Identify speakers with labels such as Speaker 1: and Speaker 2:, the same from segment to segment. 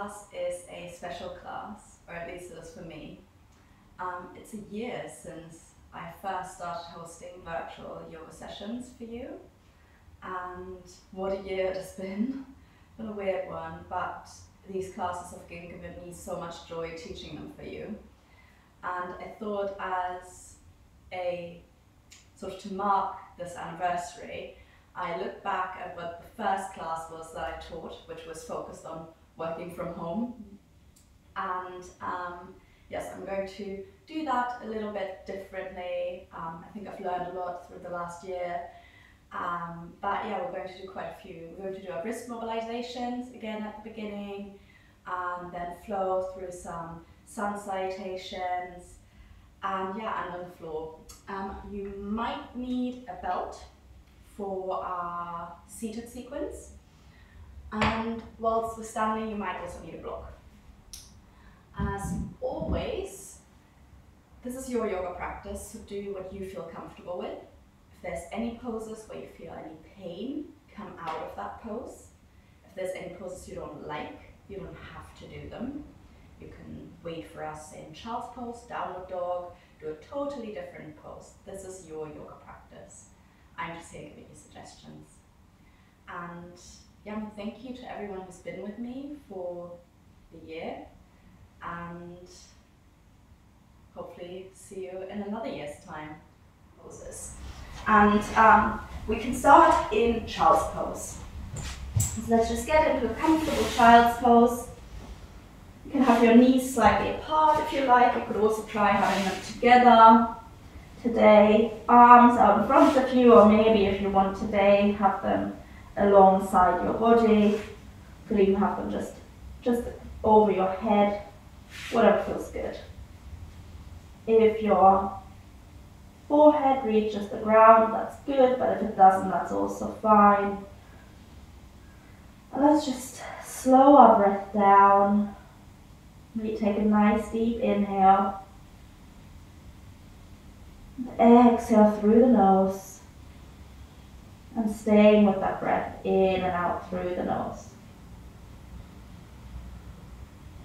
Speaker 1: class is a special class, or at least it is for me. It's a year since I first started hosting virtual yoga sessions for you, and what a year it has been. It's been a weird one, but these classes have given me so much joy teaching them for you. And I thought, as a sort of to mark this anniversary, I look back at what the first class was that I taught, which was focused on working from home. And yes, I'm going to do that a little bit differently. I think I've learned a lot through the last year. But yeah, we're going to do quite a few. We're going to do our wrist mobilizations again at the beginning, and then flow through some Sun Salutations, and yeah, and on the floor. You might need a belt for our seated sequence, and whilst we're standing, you might also need a block. As always, this is your yoga practice, so do what you feel comfortable with. If there's any poses where you feel any pain, come out of that pose. If there's any poses you don't like, you don't have to do them. You can wait for us in child's pose, downward dog, do a totally different pose. This is your yoga practice. I'm just here giving you suggestions. And yeah, thank you to everyone who's been with me for the year, and hopefully see you in another year's time. Poses. And we can start in child's pose. So let's just get into a comfortable child's pose. You can have your knees slightly apart if you like. You could also try having them together. Today, arms out in front of you, or maybe if you want today, have them alongside your body. You could even have them just over your head, whatever feels good. If your forehead reaches the ground, that's good, but if it doesn't, that's also fine. And let's just slow our breath down. Maybe take a nice deep inhale. And exhale through the nose. And staying with that breath in and out through the nose.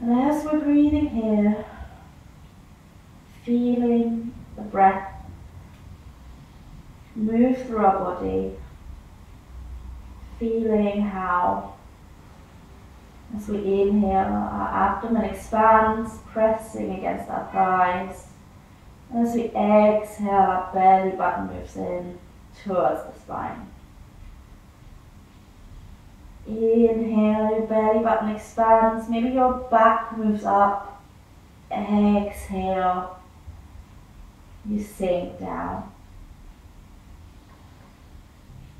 Speaker 1: And as we're breathing here, feeling the breath move through our body, feeling how, as we inhale, our abdomen expands, pressing against our thighs. And as we exhale, our belly button moves in towards the spine. Inhale, your belly button expands, maybe your back moves up. Exhale, you sink down.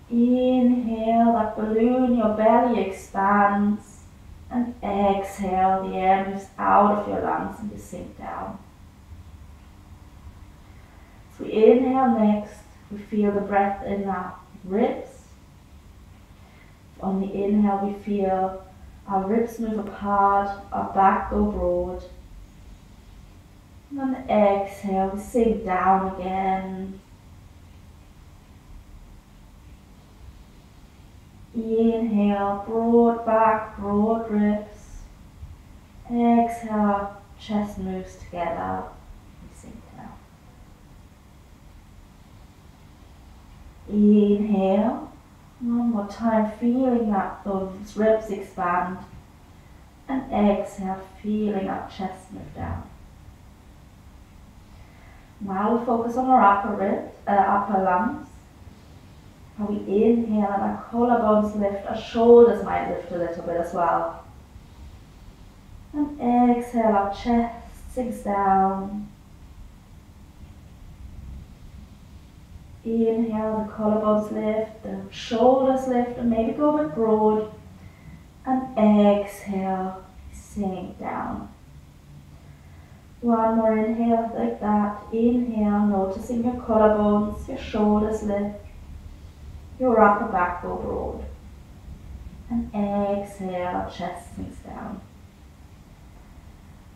Speaker 1: Inhale, that balloon, your belly expands, and exhale, the air moves out of your lungs and you sink down. So we inhale next, we feel the breath in our ribs. On the inhale, we feel our ribs move apart, our back go broad. And on the exhale, we sink down again. Inhale, broad back, broad ribs. Exhale, chest moves together. We sink down. Inhale. One more time, feeling that those ribs expand. And exhale, feeling our chest move down. Now we focus on our upper ribs, upper lungs. How we inhale and our collarbones lift, our shoulders might lift a little bit as well. And exhale, our chest sinks down. Inhale, the collarbones lift, the shoulders lift, and maybe go a bit broad. And exhale, sink down. One more inhale like that. Inhale, noticing your collarbones, your shoulders lift, your upper back go broad. And exhale, chest sinks down.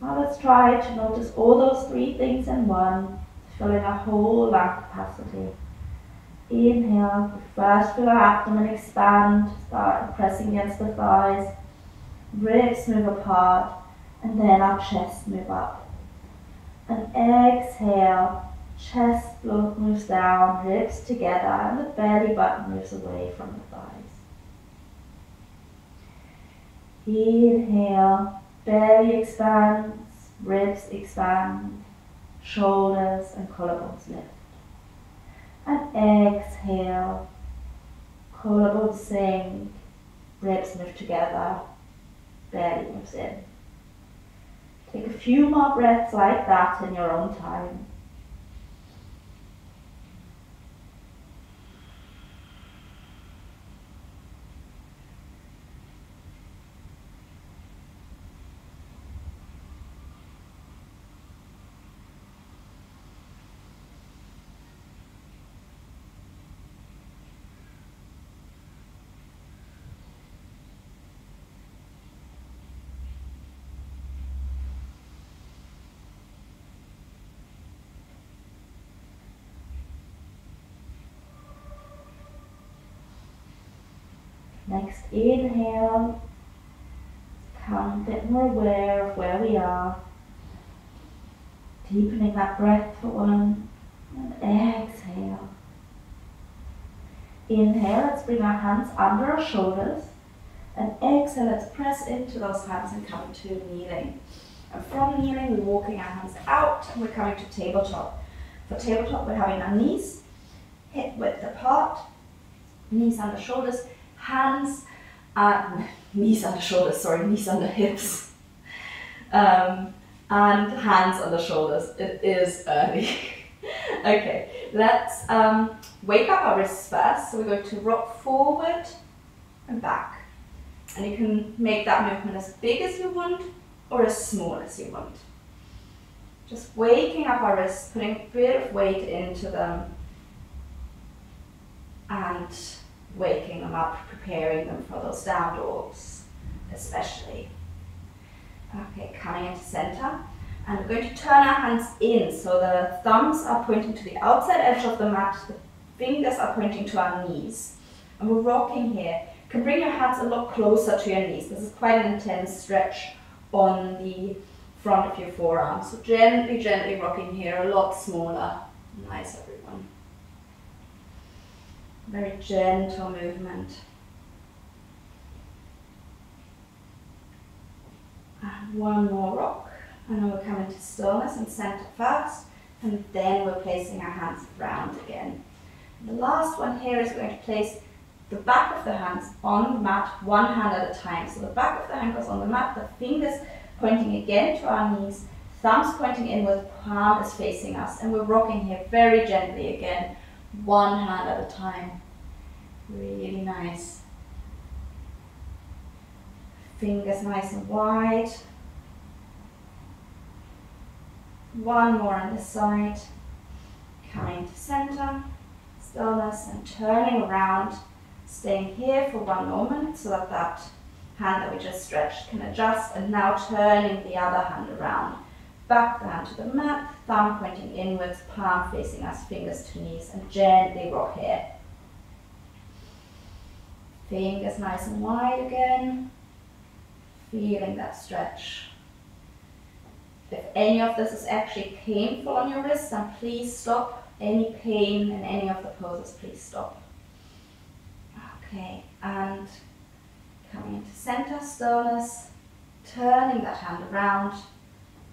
Speaker 1: Now let's try to notice all those three things in one, filling our whole lung capacity. Inhale, we first feel our abdomen expand, start pressing against the thighs.
Speaker 2: Ribs move apart, and then our chest move up. And exhale, chest moves down, ribs together, and the belly button moves away from the thighs. Inhale, belly expands, ribs expand, shoulders and collarbones lift. And exhale, collarbones sink, ribs move together, belly moves in. Take a few more breaths like that in your own time. Next inhale, become a bit more aware of where we are, deepening that breath for one, and exhale. Inhale, let's bring our hands under our shoulders, and exhale, let's press into those hands and come to kneeling. And from kneeling, we're walking our hands out, and we're coming to tabletop. For tabletop, we're having our knees hip width apart, knees under shoulders, hands, knees under shoulders, knees under hips, and hands under shoulders. It is early. Okay, let's wake up our wrists first. So we're going to rock forward and back. And you can make that movement as big as you want or as small as you want. Just waking up our wrists, putting a bit of weight into them, and waking them up, preparing them for those down dogs, especially. Okay, coming into center. And we're going to turn our hands in, so the thumbs are pointing to the outside edge of the mat, the fingers are pointing to our knees. And we're rocking here. You can bring your hands a lot closer to your knees. This is quite an intense stretch on the front of your forearm. So gently, gently rocking here, a lot smaller. Nice, everyone. Very gentle movement. And one more rock. And then we're coming to stillness and center first. And then we're placing our hands round again. The last one here is going to place the back of the hands on the mat, one hand at a time. So the back of the hand goes on the mat, the fingers pointing again to our knees, thumbs pointing inward, palm is facing us. And we're rocking here very gently again, one hand at a time. Really nice. Fingers nice and wide. One more on this side. Coming to center, stillness, and turning around. Staying here for one moment so that that hand that we just stretched can adjust, and now turning the other hand around. Back the hand to the mat, thumb pointing inwards, palm facing us, fingers to knees, and gently rock here. Fingers nice and wide again. Feeling that stretch. If any of this is actually painful on your wrist, then please stop. Any pain in any of the poses, please stop. Okay, and coming into center, stillness, turning that hand around.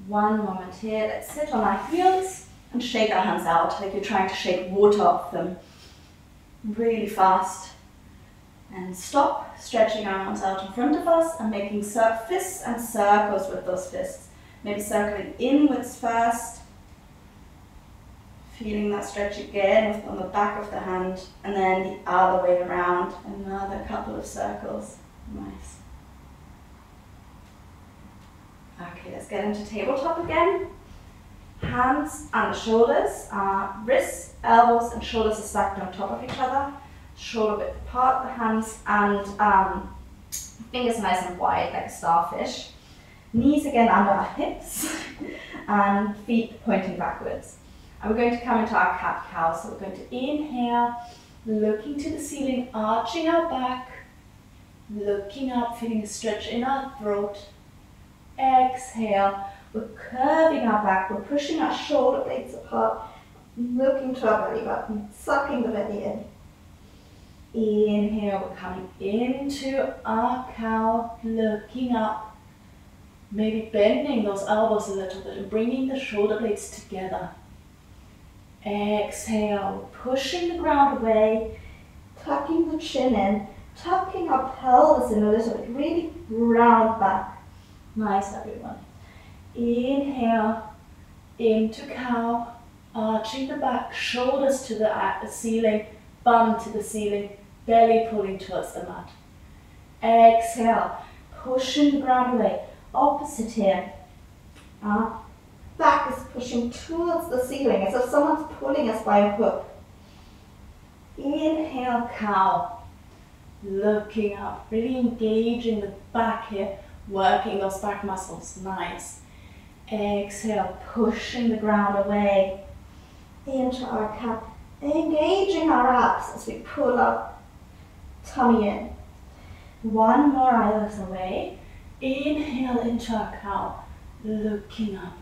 Speaker 2: One moment here, let's sit on our heels and shake our hands out like you're trying to shake water off them. Really fast. And stop, stretching our arms out in front of us and making fists and circles with those fists. Maybe circling inwards first. Feeling that stretch again on the back of the hand, and then the other way around. Another couple of circles. Nice. Okay, let's get into tabletop again. Hands on the shoulders, wrists, elbows, and shoulders are stacked on top of each other. Shoulder width apart, the hands and fingers nice and wide like a starfish. Knees again under our hips, and feet pointing backwards. And we're going to come into our cat-cow. So we're going to inhale, looking to the ceiling, arching our back, Looking up, feeling a stretch in our throat. Exhale. We're curving our back. We're pushing our shoulder blades apart. Looking to our belly button. Sucking the belly in. Inhale. We're coming into our cow. Looking up. Maybe bending those elbows a little bit and bringing the shoulder blades together. Exhale. Pushing the ground away. Tucking the chin in. Tucking our pelvis in a little bit, really round back. Nice, everyone. Inhale, into cow, arching the back, shoulders to the ceiling, bum to the ceiling, belly pulling towards the mat. Exhale, pushing the ground away. Opposite here. Our back is pushing towards the ceiling as if someone's pulling us by a hook. Inhale, cow. Looking up, really engaging the back here, working those back muscles. Nice. Exhale, pushing the ground away into our cat, engaging our abs as we pull our tummy in. One more eyelids away. Inhale into our cow, looking up.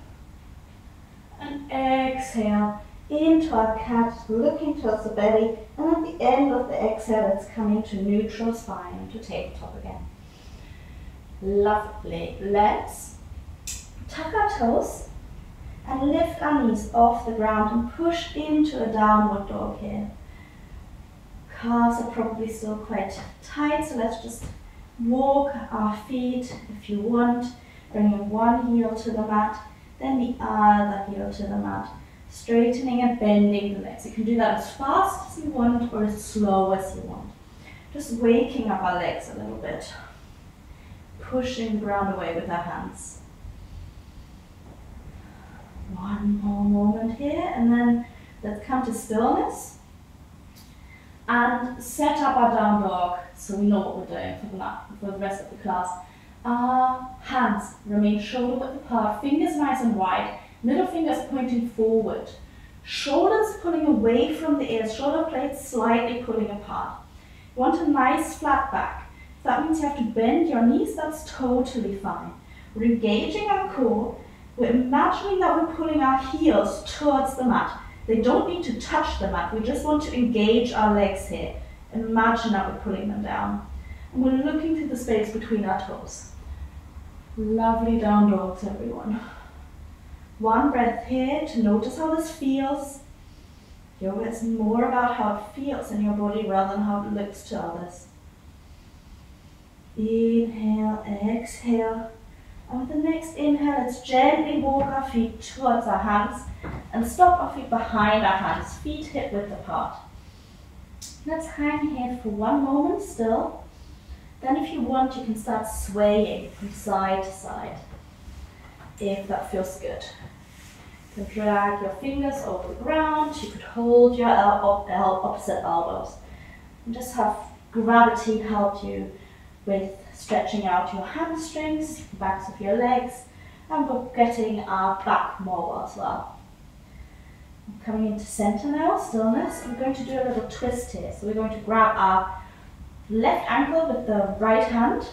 Speaker 2: And exhale into our cat, looking towards the belly, and at the end of the exhale, it's coming to neutral spine and to tabletop again. Lovely. Let's tuck our toes and lift our knees off the ground and push into a downward dog here. Calves are probably still quite tight, so let's just walk our feet if you want, bringing one heel to the mat, then the other heel to the mat. Straightening and bending the legs. You can do that as fast as you want or as slow as you want. Just waking up our legs a little bit. Pushing the ground away with our hands. One more moment here, and then let's come to stillness. And set up our down dog so we know what we're doing for the rest of the class. Our hands remain shoulder width apart, fingers nice and wide. Middle fingers pointing forward. Shoulders pulling away from the ears. Shoulder blades slightly pulling apart. You want a nice flat back. If that means you have to bend your knees, that's totally fine. We're engaging our core. We're imagining that we're pulling our heels towards the mat. They don't need to touch the mat. We just want to engage our legs here. Imagine that we're pulling them down. And we're looking through the space between our toes. Lovely down dogs, everyone. One breath here to notice how this feels. Yoga is more about how it feels in your body rather than how it looks to others. Inhale, exhale. And with the next inhale, let's gently walk our feet towards our hands and stop our feet behind our hands, feet hip width apart. Let's hang here for one moment still. Then if you want, you can start swaying from side to side, if that feels good. You can drag your fingers over the ground. You could hold your opposite elbows. And just have gravity help you with stretching out your hamstrings, backs of your legs, and we're getting our back mobile as well. I'm coming into center now, stillness. We're going to do a little twist here. So we're going to grab our left ankle with the right hand,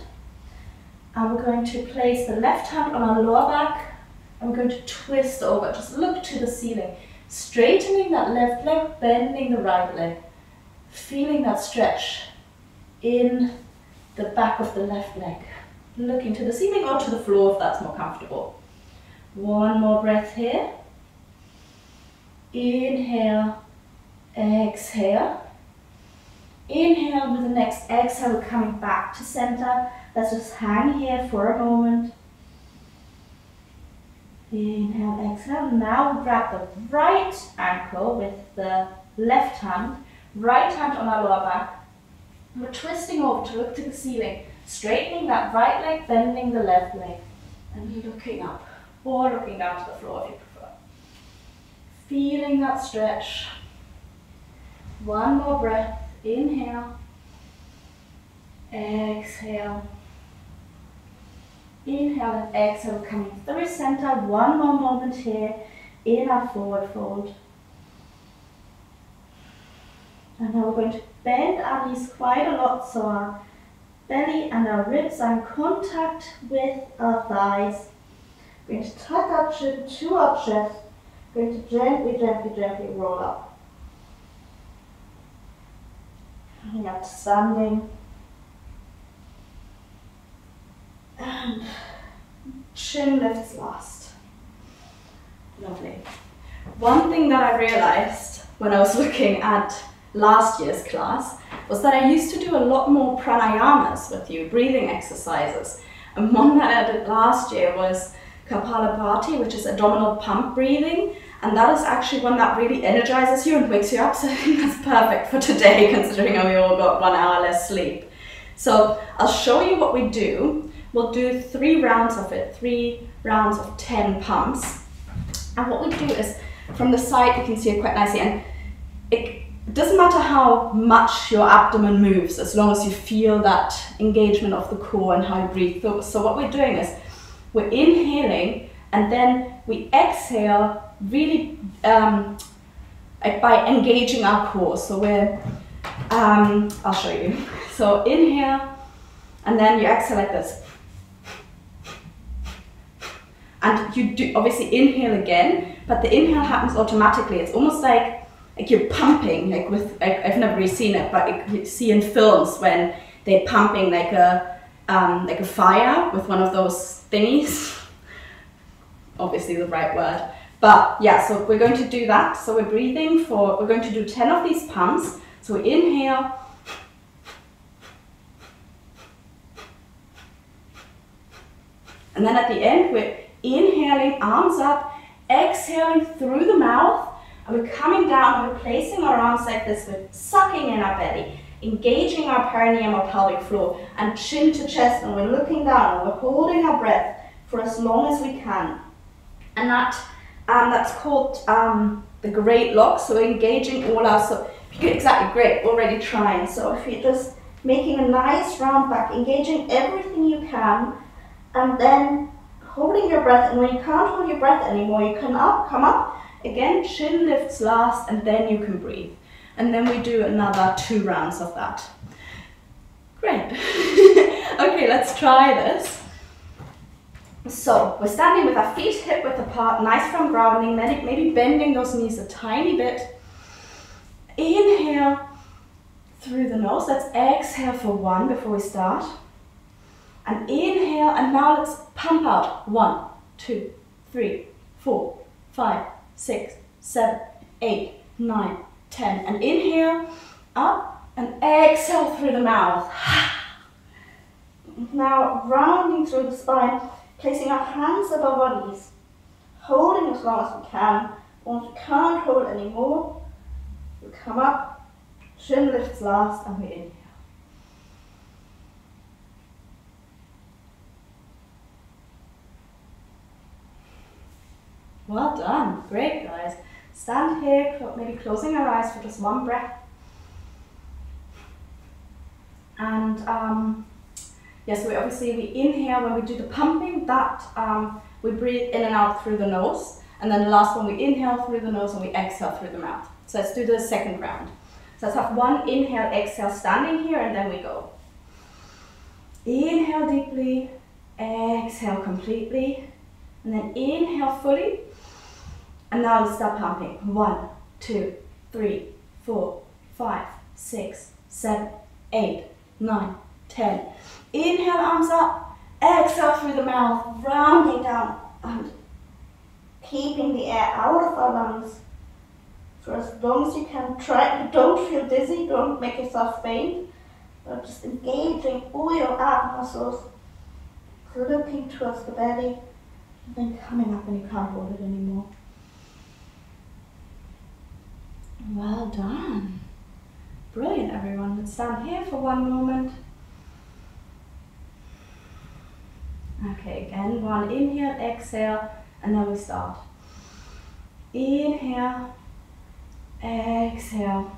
Speaker 2: and we're going to place the left hand on our lower back, and we're going to twist over. Just look to the ceiling, straightening that left leg, bending the right leg, feeling that stretch in the back of the left leg. Looking to the ceiling or to the floor if that's more comfortable. One more breath here. Inhale, exhale. Inhale, with the next exhale, we're coming back to center. Let's just hang here for a moment. Inhale, exhale. Now we grab the right ankle with the left hand, right hand on our lower back. We're twisting over to look to the ceiling, straightening that right leg, bending the left leg, and looking up, or looking down to the floor if you prefer. Feeling that stretch. One more breath. Inhale, exhale. Inhale and exhale, coming through center. One more moment here in our forward fold. And now we're going to bend our knees quite a lot, so our belly and our ribs are in contact with our thighs. We're going to tuck our chin to our chest. We're going to gently, gently, gently roll up. Coming up to standing. And chin lifts last. Lovely. One thing that I realized when I was looking at last year's class was that I used to do a lot more pranayamas with you, breathing exercises. And one that I did last year was Kapalbhati, which is abdominal pump breathing. And that is actually one that really energizes you and wakes you up. So I think that's perfect for today, considering we all got 1 hour less sleep. So I'll show you what we do. We'll do 3 rounds of it, 3 rounds of 10 pumps. And what we do is, from the side, you can see it quite nicely. And it doesn't matter how much your abdomen moves, as long as you feel that engagement of the core and how you breathe. So what we're doing is, we're inhaling and then we exhale really by engaging our core. So we're, I'll show you. So inhale and then you exhale like this. And you do obviously inhale again, but the inhale happens automatically. It's almost like you're pumping, I've never really seen it, but you see in films when they're pumping like a fire with one of those thingies. Obviously the right word. But yeah, so we're going to do that. So we're breathing we're going to do 10 of these pumps. So we inhale. And then at the end, we're inhaling, arms up, exhaling through the mouth, and we're coming down, and we're placing our arms like this, we're sucking in our belly, engaging our perineum or pelvic floor, and chin to chest, and we're looking down, and we're holding our breath for as long as we can. And that's called the great lock, so we're engaging all our, exactly, great, already trying. So if you're just making a nice round back, engaging everything you can, and then holding your breath, and when you can't hold your breath anymore, you come up, again, chin lifts last, and then you can breathe. And then we do another 2 rounds of that. Great. Okay, let's try this. So, we're standing with our feet hip width apart, nice firm grounding, maybe bending those knees a tiny bit. Inhale through the nose, let's exhale for 1 before we start. And inhale, and now let's pump out. 1, 2, 3, 4, 5, 6, 7, 8, 9, 10. And inhale, up, and exhale through the mouth. Now rounding through the spine, placing our hands above our knees, holding as long as we can. Once we can't hold anymore, we come up, chin lifts last, and we inhale. Well done, great guys. Stand here, maybe closing our eyes for just 1 breath. And yes, we inhale when we do the pumping, that we breathe in and out through the nose. And then the last one, we inhale through the nose and we exhale through the mouth. So let's do the second round. So let's have 1 inhale, exhale, standing here, and then we go. Inhale deeply, exhale completely, and then inhale fully. And now let's start pumping. 1, 2, 3, 4, 5, 6, 7, 8, 9, 10. Inhale, arms up. Exhale through the mouth, rounding down and keeping the air out of our lungs for as long as you can. Try. Don't feel dizzy. Don't make yourself faint. But just engaging all your ab muscles, looking towards the belly, and then coming up when you can't hold it anymore. Well done. Brilliant, everyone. Let's stand here for 1 moment. Okay, again, 1 inhale, exhale, and then we start. Inhale, exhale.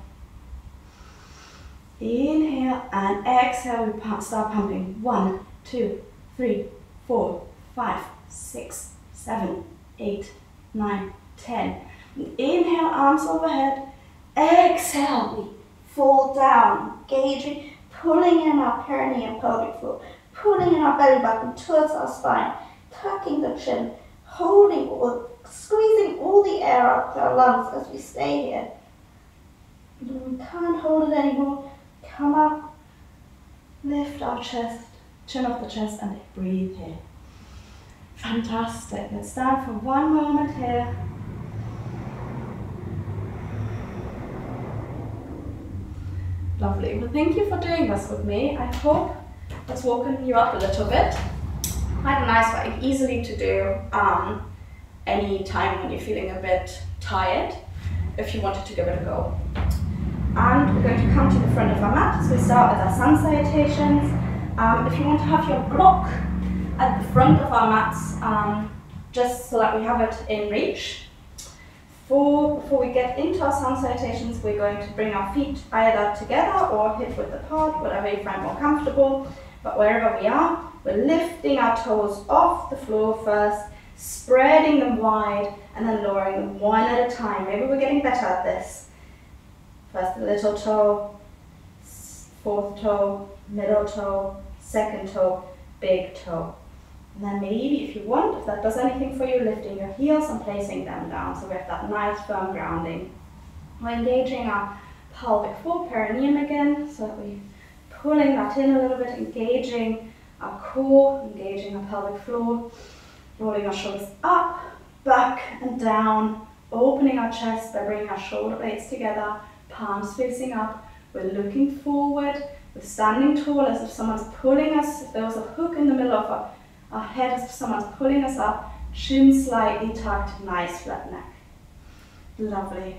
Speaker 2: Inhale and exhale, we start pumping. 1, 2, 3, 4, 5, 6, 7, 8, 9, 10. Inhale, arms overhead. Exhale, we fall down, engaging, pulling in our perineum pelvic floor, pulling in our belly button towards our spine, tucking the chin, holding or squeezing all the air out of our lungs as we stay here. When we can't hold it anymore, come up, lift our chest, chin off the chest, and breathe here. Fantastic. Let's stand for one moment here. Lovely. Well, thank you for doing this with me. I hope it's woken you up a little bit. Quite a nice way, easily to do any time when you're feeling a bit tired, if you wanted to give it a go. And we're going to come to the front of our mat. So we start with our Sun Salutations. If you want to have your block at the front of our mats, just so that we have it in reach. Before we get into our Sun Salutations, we're going to bring our feet either together or hip width apart, whatever you find more comfortable. But wherever we are, we're lifting our toes off the floor first, spreading them wide, and then lowering them one at a time. Maybe we're getting better at this. First the little toe, fourth toe, middle toe, second toe, big toe. And then maybe, if you want, if that does anything for you, lifting your heels and placing them down. So we have that nice firm grounding. We're engaging our pelvic floor, perineum again, so that we're pulling that in a little bit, engaging our core, engaging our pelvic floor, rolling our shoulders up, back and down, opening our chest by bringing our shoulder blades together, palms facing up. We're looking forward, we're standing tall as if someone's pulling us, if there was a hook in the middle of our head, as if someone's pulling us up, chin slightly tucked, nice flat neck. Lovely.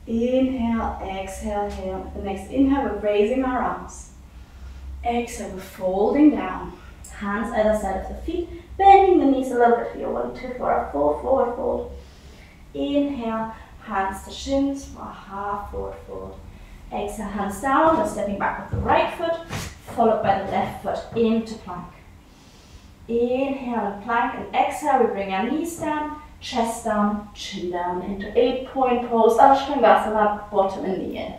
Speaker 2: Inhale, exhale here. With the next inhale, we're raising our arms. Exhale, we're folding down. Hands either side of the feet, bending the knees a little bit if you want to for a full forward fold. Inhale, hands to shins for a half forward fold. Exhale, hands down, we're stepping back with the right foot, followed by the left foot into plank. Inhale and plank, and exhale, we bring our knees down, chest down, chin down into 8-point pose, Trikonasana, bottom and knee in.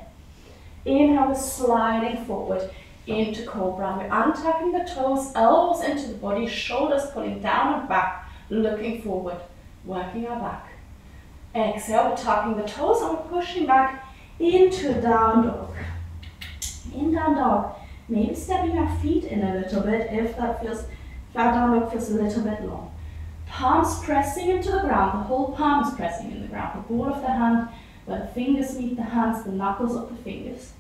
Speaker 2: Inhale, we're sliding forward into Cobra. We're untucking the toes, elbows into the body, shoulders pulling down and back, looking forward, working our back. Exhale, we're tucking the toes and we're pushing back into down dog. In down dog, maybe stepping our feet in a little bit if that down dog feels a little bit long. Palms pressing into the ground, the whole palm is pressing in the ground. The ball of the hand, where the fingers meet the hands, the knuckles of the fingers.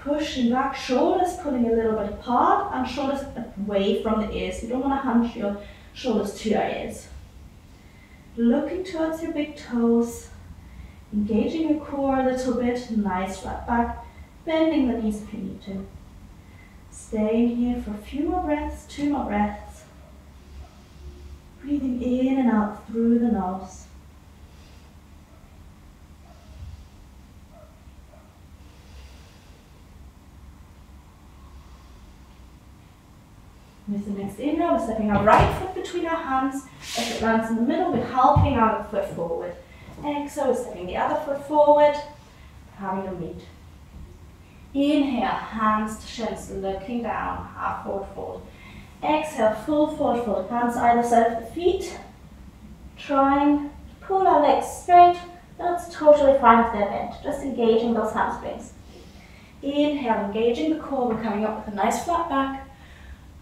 Speaker 2: Pushing back, shoulders pulling a little bit apart and shoulders away from the ears. You don't want to hunch your shoulders to your ears. Looking towards your big toes, engaging your core a little bit, nice flat back, bending the knees if you need to. Staying here for a few more breaths, 2 more breaths. Breathing in and out through the nose. With the next inhale, we're stepping our right foot between our hands. As it lands in the middle, we're helping our foot forward. Exhale, we're stepping the other foot forward, having a meet. Inhale, hands to shins, looking down, half forward fold. Exhale, full forward fold, hands either side of the feet. Trying to pull our legs straight. That's totally fine if they're bent, just engaging those hamstrings. Inhale, engaging the core, we're coming up with a nice flat back.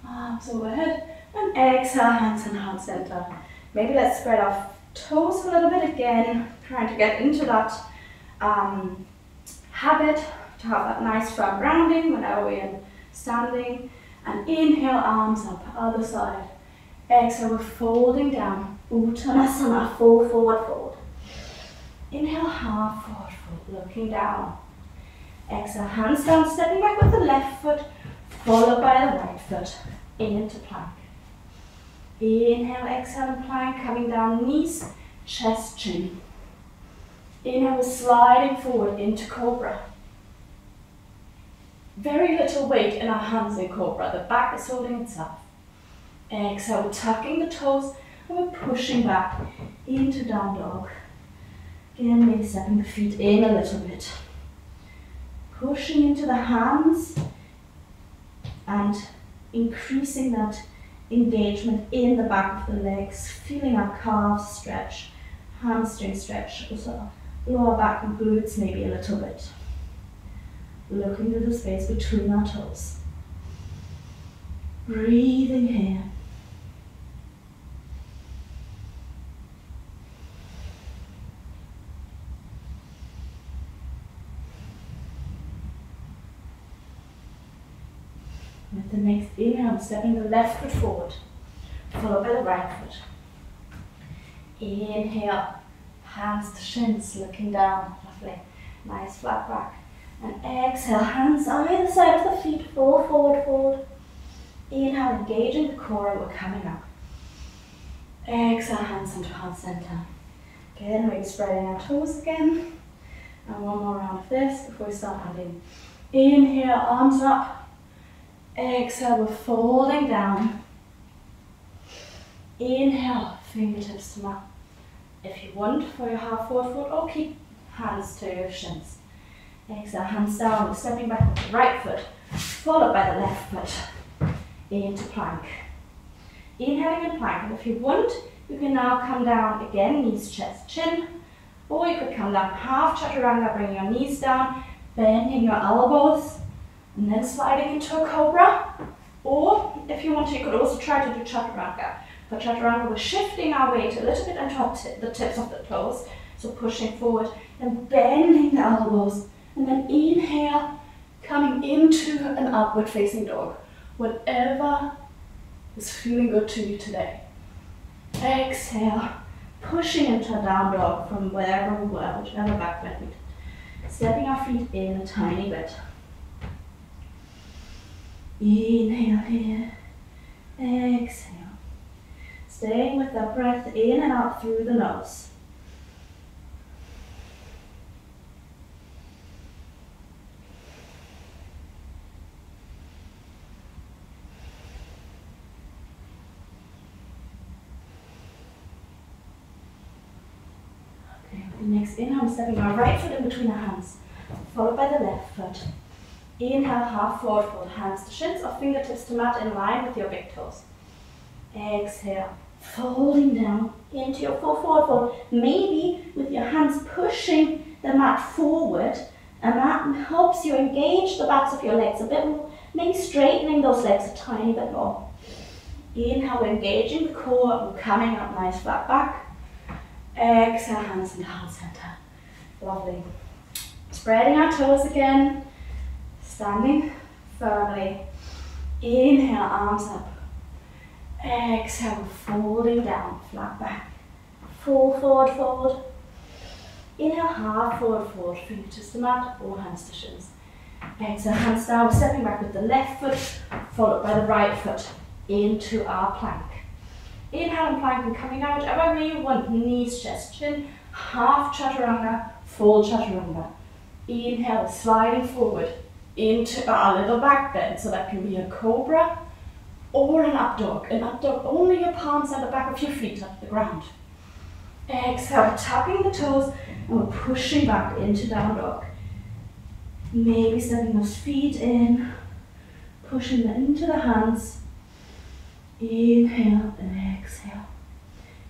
Speaker 2: Arms overhead, and exhale, hands in heart center. Maybe let's spread our toes a little bit again, trying to get into that habit to have that nice firm grounding whenever we're standing. And inhale, arms up, other side. Exhale, we're folding down, Uttanasana, full forward fold. Inhale, half forward fold, looking down. Exhale, hands down, stepping back with the left foot, followed by the right foot, into plank. Inhale, exhale, and plank, coming down, knees, chest, chin. Inhale, we're sliding forward into Cobra. Very little weight in our hands in Cobra, the back is holding itself. Exhale, we're tucking the toes, and we're pushing back into down dog. Again, maybe stepping the feet in a little bit. pushing into the hands and increasing that engagement in the back of the legs, feeling our calves stretch, hamstring stretch, also lower back and glutes maybe a little bit. Looking to the space between our toes. Breathing here. With the next inhale, I'm stepping the left foot forward, followed by the right foot. Inhale, hands to shins, looking down, lovely, nice flat back. And exhale, hands either side of the feet, fall forward, forward. Inhale, engaging the core, and we're coming up. Exhale, hands into heart center. Again, maybe spreading our toes again. And one more round of this before we start adding. Inhale, arms up. Exhale, we're folding down. Inhale, fingertips to mat. If you want, for your half forward fold, or keep hands to your shins. Exhale, hands down, we're stepping back with the right foot, followed by the left foot, into plank. Inhaling in plank, and if you want, you can now come down again, knees, chest, chin, or you could come down half chaturanga, bringing your knees down, bending your elbows, and then sliding into a cobra. Or, if you want to, you could also try to do chaturanga. For chaturanga, we're shifting our weight a little bit into the tips of the toes, so pushing forward and bending the elbows. And then inhale, coming into an upward facing dog. Whatever is feeling good to you today. Exhale, pushing into a down dog from wherever we were, whichever back bend we did. Stepping our feet in a tiny bit. Inhale here, exhale. Staying with that breath in and out through the nose. Next inhale, I'm stepping our right foot in between our hands, followed by the left foot. Inhale, half forward fold, hands to shins or fingertips to mat in line with your big toes. Exhale, folding down into your full forward fold, maybe with your hands pushing the mat forward, and that helps you engage the backs of your legs a bit more, maybe straightening those legs a tiny bit more. Inhale, we're engaging the core, we're coming up nice flat back. Exhale, hands into heart center. Lovely. Spreading our toes again. Standing firmly. Inhale, arms up. Exhale, folding down, flat back. Full forward fold. Inhale, half forward fold, fingertips to mat or hands to shins. Exhale, hands down, stepping back with the left foot, followed by the right foot into our plank. Inhale and plank and coming out whichever way you want, knees, chest, chin, half chaturanga, full chaturanga. Inhale, sliding forward into our little back bend, so that can be a cobra or an up dog. An up dog, only your palms and the back of your feet touch the ground. Exhale, tucking the toes, and we're pushing back into down dog. Maybe stepping those feet in, pushing them into the hands. Inhale and exhale.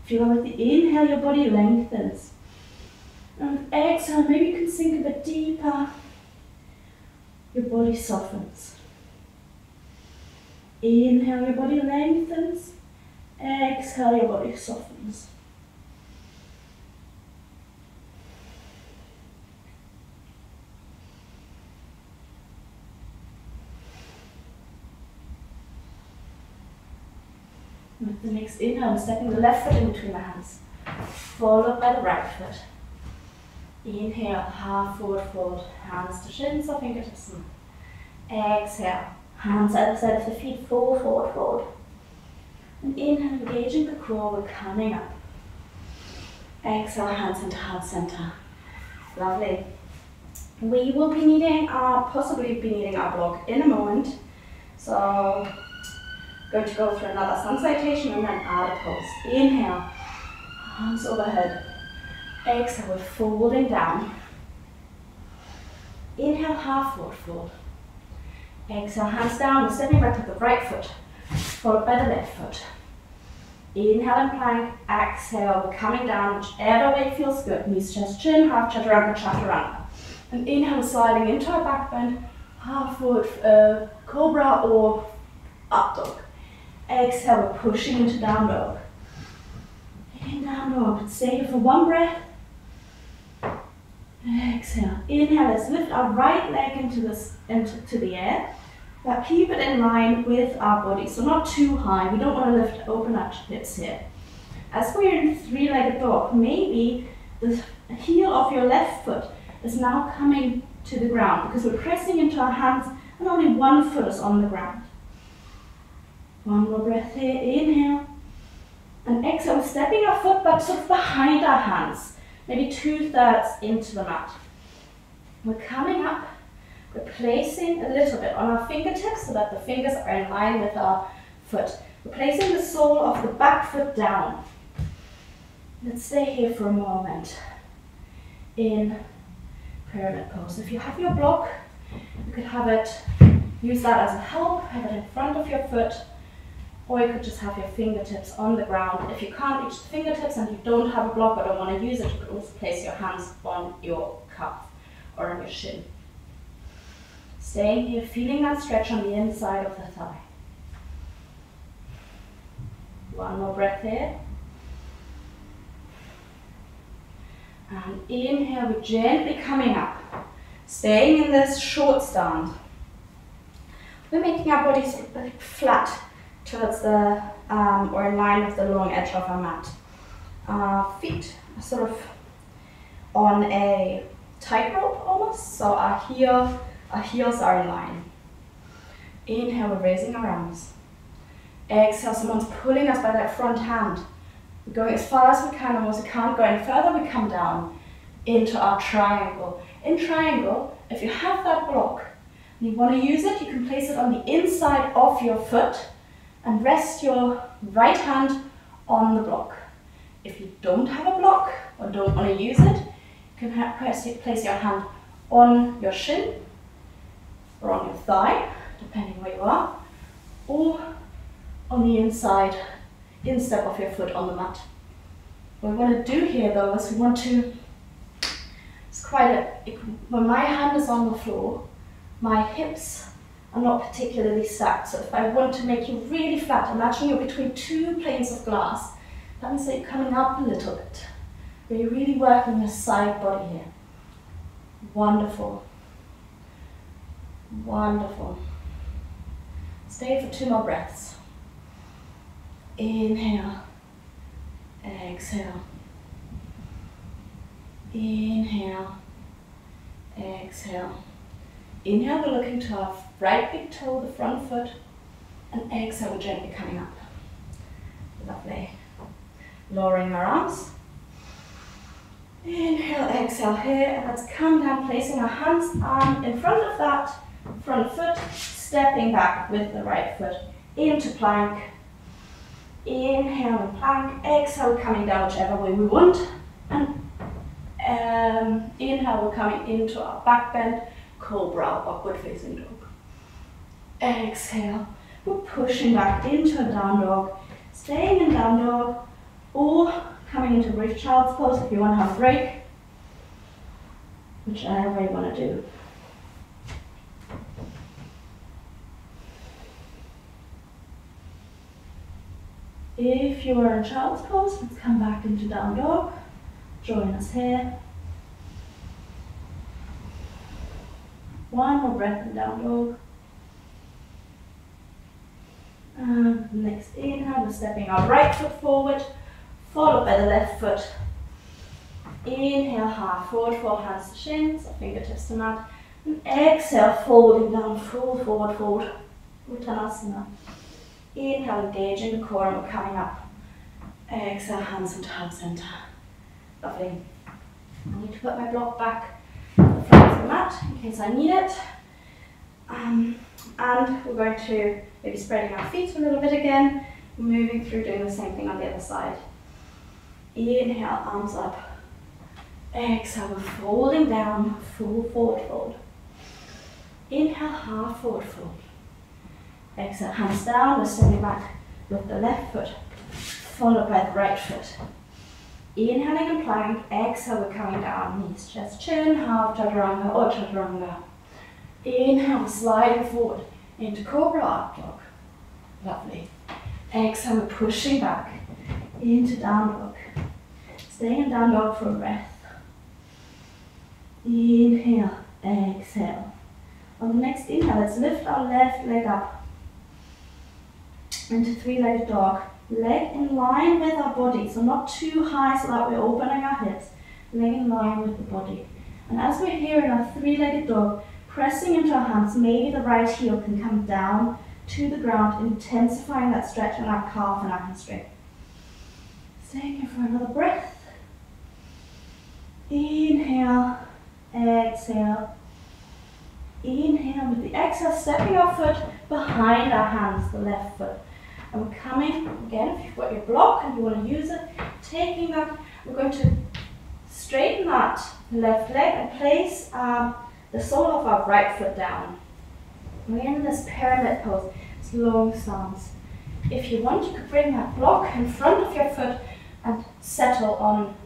Speaker 2: Feel like the inhale, your body lengthens. And with exhale, maybe you can sink a bit deeper. Your body softens. Inhale, your body lengthens. Exhale, your body softens. With the next inhale, I'm stepping the left foot in between the hands, followed by the right foot. Inhale, half forward fold, hands to shins or fingertips. Exhale, hands either side of the feet, full forward fold. And inhale, engaging the core, we're coming up. Exhale, hands into heart center. Lovely. We will be needing possibly be needing our block in a moment. So, going to go through another Sun Salutation and then Pada Pose. Inhale, arms overhead. Exhale, we're folding down. Inhale, half forward fold. Exhale, hands down, stepping back to the right foot, followed by the left foot. Inhale and plank, exhale, we're coming down, whichever way feels good. Knees, chest, chin, half chaturanga, chaturanga. And inhale, sliding into our back bend, half forward, cobra or up dog. Exhale, we're pushing into down dog. In down dog, stay here for one breath. Exhale, inhale, let's lift our right leg into the air. But keep it in line with our body, so not too high. We don't want to lift, open our hips here. As we're in three-legged dog, maybe the heel of your left foot is now coming to the ground because we're pressing into our hands and only one foot is on the ground. One more breath here, inhale. And exhale, stepping our foot back sort of behind our hands, maybe 2/3 into the mat. We're coming up. We're placing a little bit on our fingertips so that the fingers are in line with our foot. We're placing the sole of the back foot down. Let's stay here for a moment in pyramid pose. If you have your block, you could have it, use that as a help, have it in front of your foot, or you could just have your fingertips on the ground. If you can't reach the fingertips and you don't have a block or don't want to use it, you could also place your hands on your calf or on your shin. Staying here, feeling that stretch on the inside of the thigh. One more breath here. And inhale, we're gently coming up. Staying in this short stand. We're making our bodies flat towards the, or in line with the long edge of our mat. Feet are sort of on a tightrope almost, so our heels are in line. Inhale, we're raising our arms. Exhale, someone's pulling us by that front hand. We're going as far as we can, and once we can't go any further, we come down into our triangle. In triangle, if you have that block and you want to use it, you can place it on the inside of your foot and rest your right hand on the block. If you don't have a block or don't want to use it, you can place your hand on your shin or on your thigh, depending where you are, or on the inside, instep of your foot on the mat. What we want to do here though is we want to, when my hand is on the floor, my hips are not particularly stacked. So if I want to make you really flat, imagine you're between two planes of glass. That means that you're coming up a little bit. But you're really working your side body here. Wonderful. Wonderful. Stay for 2 more breaths. Inhale. Exhale. Inhale. Exhale. Inhale, we're looking to our right big toe, the front foot, and exhale, we're gently coming up. Lovely. Lowering our arms. Inhale, exhale here, and let's come down, placing our hands in front of that front foot, stepping back with the right foot into plank. Inhale and plank, exhale, coming down whichever way we want, and inhale, we're coming into our back bend, cobra, upward facing dog. Exhale, we're pushing back into a down dog, staying in down dog, or coming into brief child's pose if you want to have a break, whichever you want to do. If you are in child's pose, let's come back into down dog. Join us here. One more breath in down dog. And next inhale, we're stepping our right foot forward, followed by the left foot. Inhale, half forward, fold hands to shins, or fingertips to mat. And exhale, folding down, full forward fold, Uttanasana. Inhale, engaging the core, and we're coming up. Exhale, hands into heart center. Lovely. I need to put my block back at the front of the mat in case I need it. And we're going to maybe spreading our feet a little bit again, moving through, doing the same thing on the other side. Inhale, arms up. Exhale, we're folding down, full forward fold. Inhale, half forward fold. Exhale, hands down, we're stepping back with the left foot, followed by the right foot. Inhaling in plank, exhale, we're coming down, knees, chest, chin, half chaturanga or chaturanga. Inhale, sliding forward into Cobra Up Dog. Lovely. Exhale, we're pushing back into Down Dog. Staying in Down Dog for a breath. Inhale, exhale. On the next inhale, let's lift our left leg up into three-legged dog. Leg in line with our body, so not too high so that we're opening our hips. Leg in line with the body. And as we're here in our three-legged dog, pressing into our hands, maybe the right heel can come down to the ground, intensifying that stretch in our calf and our hamstring. Staying here for another breath. Inhale, exhale. Inhale with the exhale, stepping our foot behind our hands, the left foot. And we're coming, again, if you've got your block and you want to use it, taking that, we're going to straighten that left leg and place the sole of our right foot down. We're in this pyramid pose, this long stance. If you want, you could bring that block in front of your foot and settle on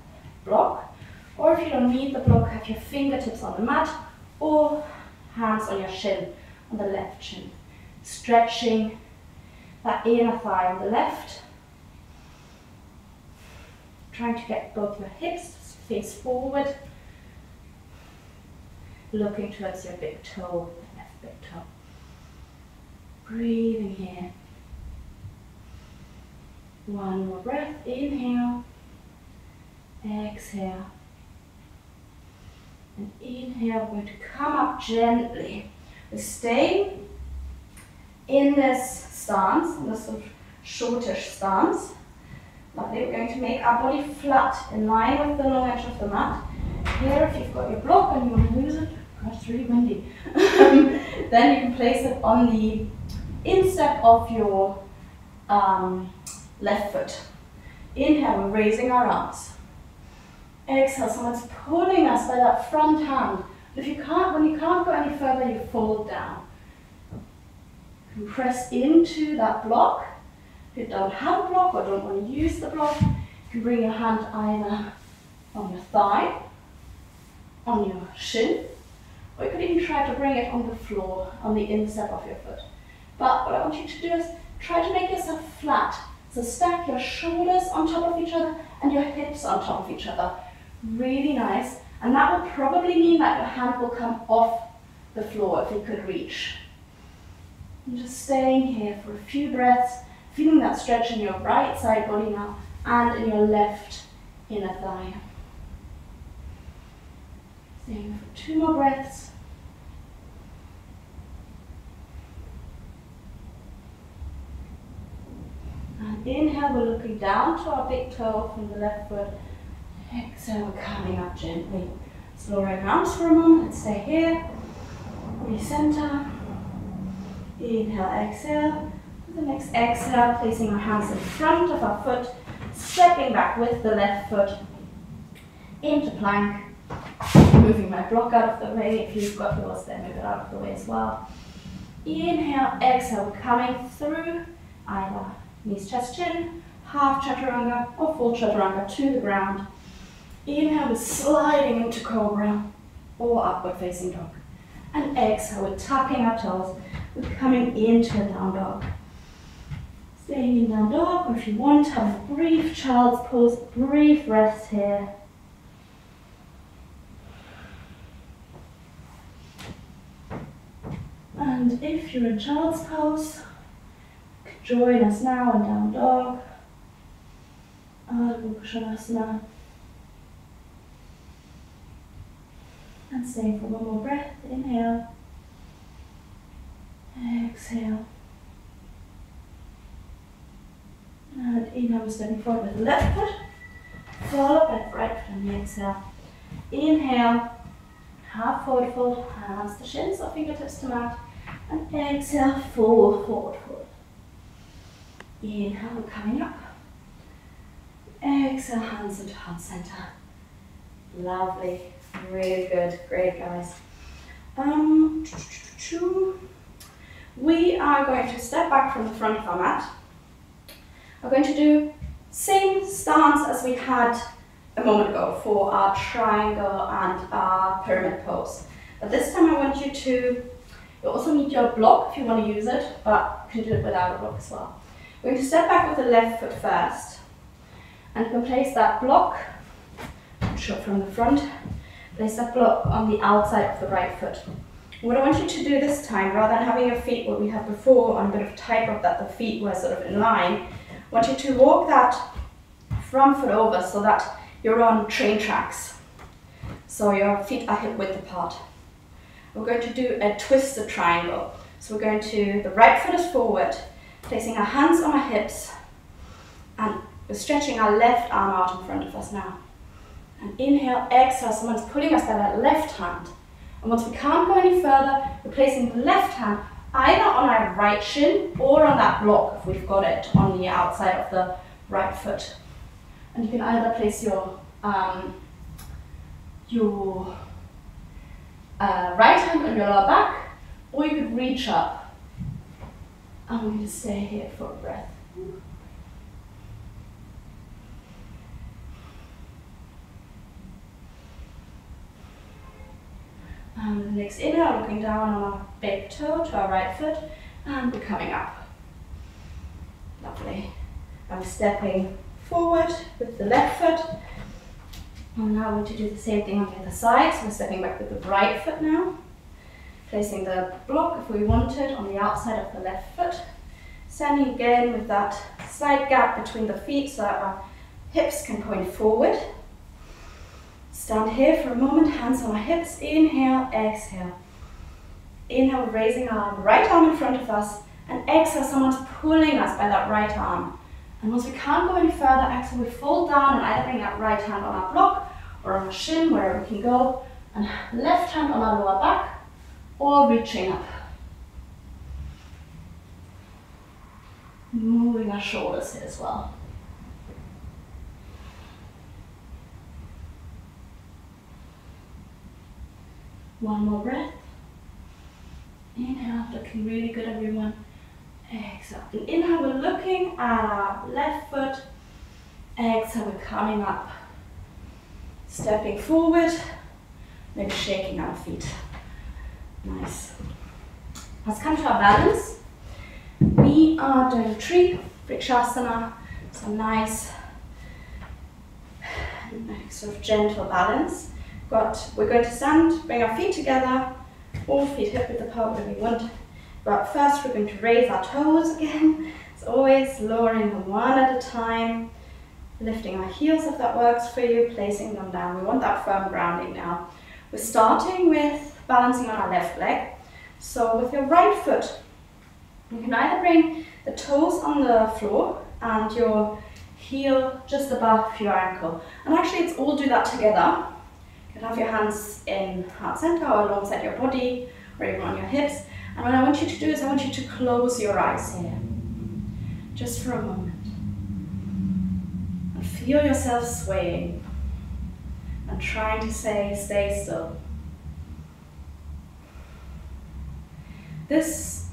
Speaker 2: block. Or if you don't need the block, have your fingertips on the mat or hands on your shin, on the left shin. Stretching that inner thigh on the left. Trying to get both your hips face forward. Looking towards your big toe, left big toe. Breathing here. One more breath. Inhale. Exhale. And inhale, we're going to come up gently. We're staying in this stance, in this sort of shortish stance. Lovely. We're going to make our body flat in line with the long edge of the mat. Here, if you've got your block and you want to use it, God, it's really windy, then you can place it on the instep of your left foot. Inhale, we're raising our arms. Exhale, someone's pulling us by that front hand. If you can't, when you can't go any further, you fold down. You press into that block. If you don't have a block or don't want to use the block, you can bring your hand either on your thigh, on your shin, or you could even try to bring it on the floor, on the instep of your foot. But what I want you to do is try to make yourself flat. So stack your shoulders on top of each other and your hips on top of each other. Really nice. And that will probably mean that your hand will come off the floor if you could reach. And just staying here for a few breaths, feeling that stretch in your right side body now and in your left inner thigh. Staying for 2 more breaths. And inhale, we're looking down to our big toe from the left foot. Exhale, we're coming up gently. Just lowering arms for a moment. Let's stay here. Recenter. Inhale, exhale. With the next exhale, placing our hands in front of our foot, stepping back with the left foot into plank. Moving my block out of the way. If you've got yours, then move it out of the way as well. Inhale, exhale. We're coming through either knees, chest, chin, half chaturanga or full chaturanga to the ground. Inhale, we're sliding into cobra or upward facing dog. And exhale, we're tucking our toes. We're coming into a down dog. Staying in down dog, or if you want, have a brief child's pose, brief rest here. And if you're in child's pose, join us now in down dog, Vrikshasana, and stay for one more breath. Inhale, exhale, and inhale, we're stepping forward with the left foot, followed by the right foot on the exhale. Inhale, half forward fold, hands to shins or fingertips to mat, and exhale, forward fold. Inhale, we're coming up. Exhale, hands into heart center. Lovely, really good, great guys. We are going to step back from the front of our mat. We're going to do same stance as we had a moment ago for our triangle and our pyramid pose. But this time I want you to, you also need your block if you want to use it, but you can do it without a block as well. We're going to step back with the left foot first. And you can place that block, show it from the front, place that block on the outside of the right foot. What I want you to do this time, rather than having your feet, what we had before, on a bit of a tightrope that the feet were sort of in line, I want you to walk that front foot over so that you're on train tracks. So your feet are hip width apart. We're going to do a twisted triangle. So we're going to, the right foot is forward, placing our hands on our hips, and we're stretching our left arm out in front of us now. And inhale, exhale, someone's pulling us by that left hand. And once we can't go any further, we're placing the left hand either on our right shin or on that block if we've got it on the outside of the right foot. And you can either place your right hand on your lower back, or you could reach up. I'm going to stay here for a breath. And the next inhale, looking down on our big toe to our right foot, and we're coming up. Lovely. I'm stepping forward with the left foot. And now we're going to do the same thing on the other side. So we're stepping back with the right foot now. Placing the block, if we wanted, on the outside of the left foot. Standing again with that slight gap between the feet so that our hips can point forward. Stand here for a moment, hands on our hips, inhale, exhale. Inhale, raising our right arm in front of us, and exhale, someone's pulling us by that right arm. And once we can't go any further, exhale, we fall down and either bring that right hand on our block or on our shin, wherever we can go, and left hand on our lower back, or reaching up. Moving our shoulders here as well. One more breath. Inhale, looking really good, everyone. Exhale. And inhale, we're looking at our left foot. Exhale, we're coming up. Stepping forward, maybe shaking our feet. Nice. Let's come to our balance. We are doing tree, Vrikshasana, so nice, sort of gentle balance. We're going to stand, bring our feet together, all feet hip width apart where we want. But first we're going to raise our toes again. As always, lowering them one at a time, lifting our heels if that works for you, placing them down. We want that firm grounding now. We're starting with balancing on our left leg. So with your right foot, you can either bring the toes on the floor and your heel just above your ankle. And actually, let's all do that together. You can have your hands in heart center or alongside your body or even on your hips. And what I want you to do is I want you to close your eyes here, just for a moment. And feel yourself swaying and trying to say, stay still. This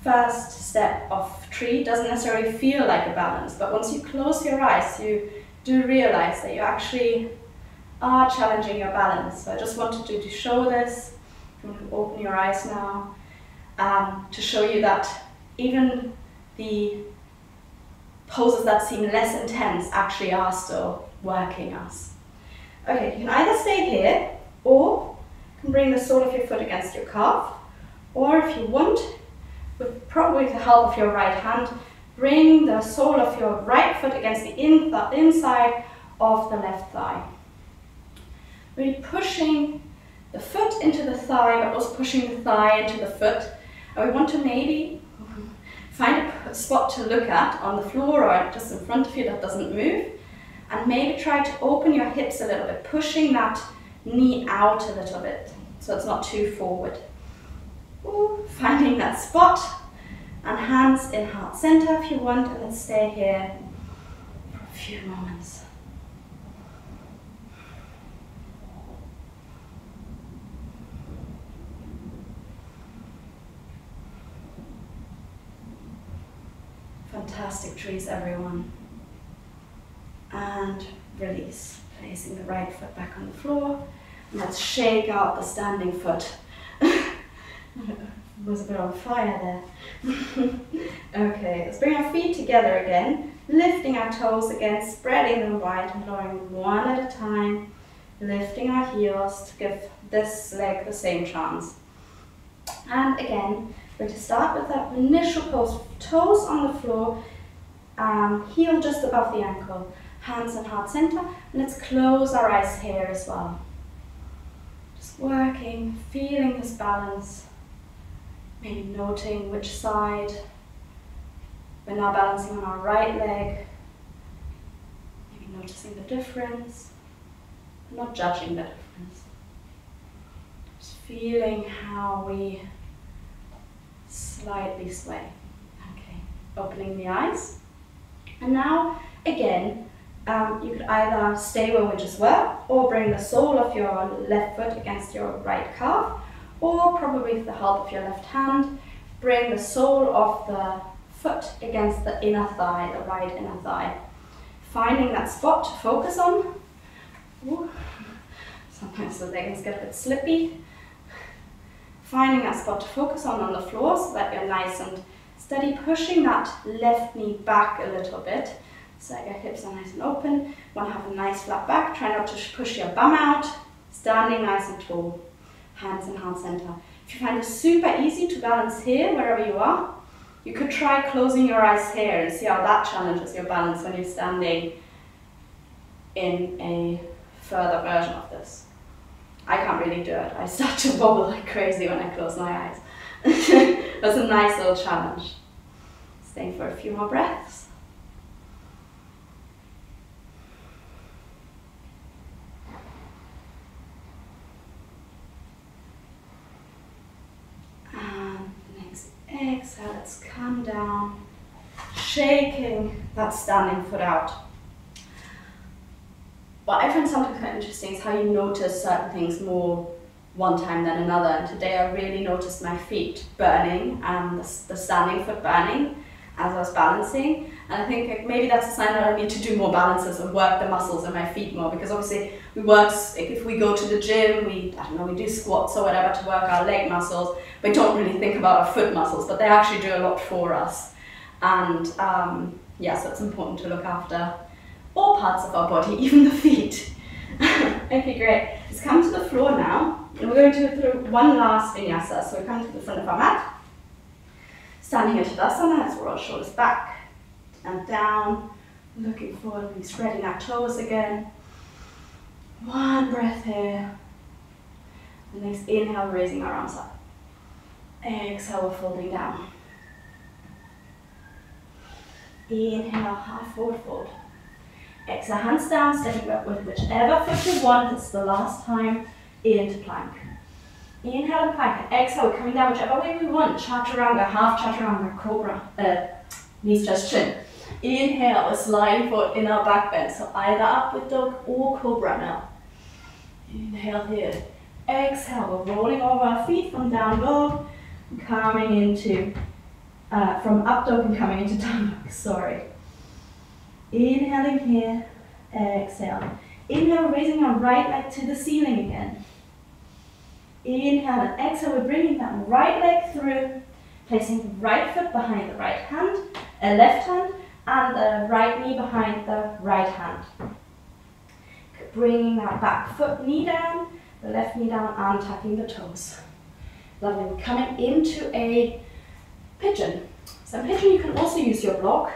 Speaker 2: first step of tree doesn't necessarily feel like a balance, but once you close your eyes, you do realize that you actually are challenging your balance. So I just wanted to show this. You want to open your eyes now, to show you that even the poses that seem less intense actually are still working us. Okay, you can either stay here, or you can bring the sole of your foot against your calf, or if you want, with probably the help of your right hand, bring the sole of your right foot against the inside of the left thigh. Really pushing the foot into the thigh, but also pushing the thigh into the foot. And we want to maybe find a spot to look at on the floor or just in front of you that doesn't move. And maybe try to open your hips a little bit, pushing that knee out a little bit so it's not too forward. Ooh, finding that spot, and hands in heart center if you want, and let's stay here for a few moments. Fantastic trees, everyone. And release, placing the right foot back on the floor. And let's shake out the standing foot. Was a bit on fire there. Okay, let's bring our feet together again, lifting our toes again, spreading them wide and lowering one at a time, lifting our heels to give this leg the same chance. And again, we're going to start with that initial pose, toes on the floor, heel just above the ankle, hands in heart center, and let's close our eyes here as well. Just working, feeling this balance. Maybe noting which side. We're now balancing on our right leg. Maybe noticing the difference. Not judging the difference. Just feeling how we slightly sway. Okay, opening the eyes. And now, again, you could either stay where we just were, or bring the sole of your left foot against your right calf, or probably with the help of your left hand, bring the sole of the foot against the inner thigh, the right inner thigh. Finding that spot to focus on. Ooh. Sometimes the leggings get a bit slippy. Finding that spot to focus on the floor so that you're nice and steady, pushing that left knee back a little bit so that your hips are nice and open. Want to have a nice flat back, try not to push your bum out, standing nice and tall. Hands in heart center. If you find it super easy to balance here, wherever you are, you could try closing your eyes here and see how that challenges your balance when you're standing in a further version of this. I can't really do it. I start to wobble like crazy when I close my eyes. That's a nice little challenge. Staying for a few more breaths. Exhale, let's come down, shaking that standing foot out. What I find sometimes quite interesting is how you notice certain things more one time than another. And today I really noticed my feet burning and the standing foot burning as I was balancing. And I think maybe that's a sign that I need to do more balances and work the muscles in my feet more, because obviously we work, if we go to the gym, we do squats or whatever to work our leg muscles, but don't really think about our foot muscles, but they actually do a lot for us. And yeah, so it's important to look after all parts of our body, even the feet. Okay, great. Let's come to the floor now, and we're going to do one last vinyasa. So we come to the front of our mat, standing in Tadasana as we're all shoulders back and down, looking forward, we're spreading our toes again. One breath here. The next inhale, raising our arms up. Exhale, we're folding down. Inhale, half forward fold. Exhale, hands down, stepping up with whichever foot you want. It's the last time into plank. Inhale and plank. Exhale, we're coming down whichever way we want. Chaturanga, half chaturanga, cobra, knees touch chin. Inhale, we're sliding forward in our back bend. So either upward dog or cobra now. Inhale here. Exhale, we're rolling over our feet from down dog, coming into, from up dog and coming into down dog, sorry. Inhaling here, exhale. Inhale, raising our right leg to the ceiling again. Inhale and exhale, we're bringing that right leg through, placing the right foot behind the right hand, left hand, and the right knee behind the right hand. Bringing that back foot, knee down, the left knee down, and tucking the toes. Lovely. We're coming into a pigeon. So in pigeon, you can also use your block.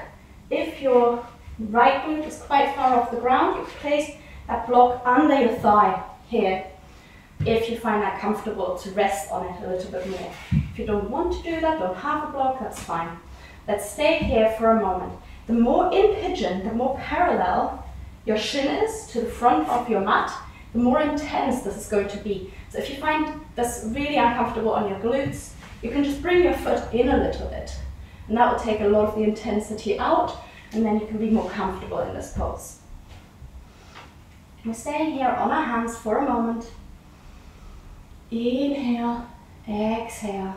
Speaker 2: If your right glute is quite far off the ground, you place that block under your thigh here, if you find that comfortable to rest on it a little bit more. If you don't want to do that, don't have a block, that's fine. Let's stay here for a moment. The more in pigeon, the more parallel your shin is to the front of your mat, the more intense this is going to be. So if you find this really uncomfortable on your glutes, you can just bring your foot in a little bit. And that will take a lot of the intensity out, and then you can be more comfortable in this pose. We're staying here on our hands for a moment. Inhale, exhale.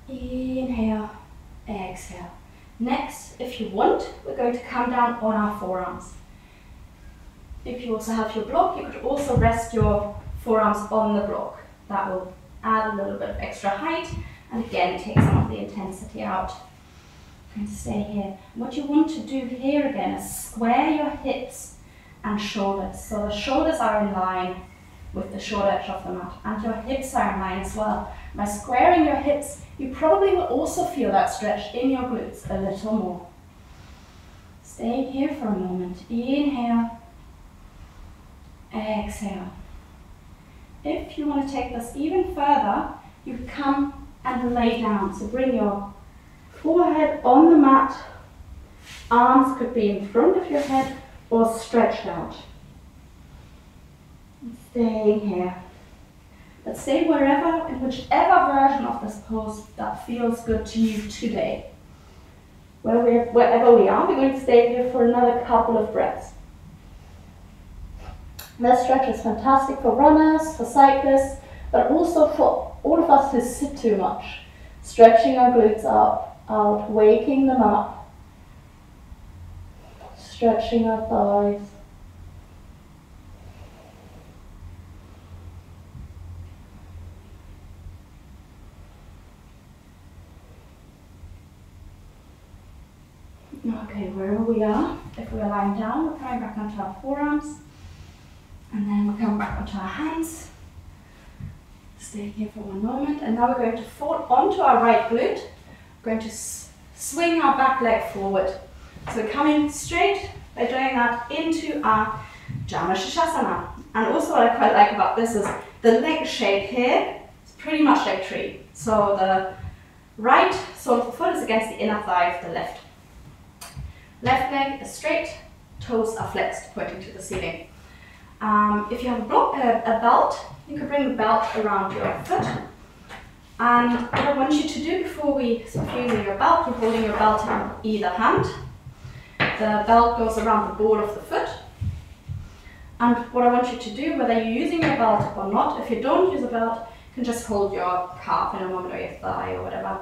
Speaker 2: Inhale, exhale. Next, if you want, we're going to come down on our forearms. If you also have your block, you could also rest your forearms on the block. That will add a little bit of extra height and again take some of the intensity out. I'm going to stay here. What you want to do here again is square your hips and shoulders. So the shoulders are in line with the short edge of the mat and your hips are in line as well. By squaring your hips, you probably will also feel that stretch in your glutes a little more. Stay here for a moment. Inhale. Exhale. If you want to take this even further, you come and lay down. So bring your forehead on the mat. Arms could be in front of your head or stretched out. Staying here. But stay wherever, in whichever version of this pose that feels good to you today. Wherever we are, we're going to stay here for another couple of breaths. This stretch is fantastic for runners, for cyclists, but also for all of us who sit too much. Stretching our glutes out, waking them up. Stretching our thighs. Okay, wherever we are, if we're lying down, we're coming back onto our forearms, and then we're coming back onto our hands. Stay here for one moment, and now we're going to fall onto our right glute. We're going to swing our back leg forward. So we're coming straight by doing that into our Janu Sirsasana. And also what I quite like about this is the leg shape here is pretty much like tree. So the right sole of the foot is against the inner thigh of the left. Left leg is straight, toes are flexed, pointing to the ceiling. If you have a belt, you can bring the belt around your foot. And what I want you to do before we start using your belt, you're holding your belt in either hand. The belt goes around the ball of the foot. And what I want you to do, whether you're using your belt or not, if you don't use a belt, you can just hold your calf in a moment or your thigh or whatever.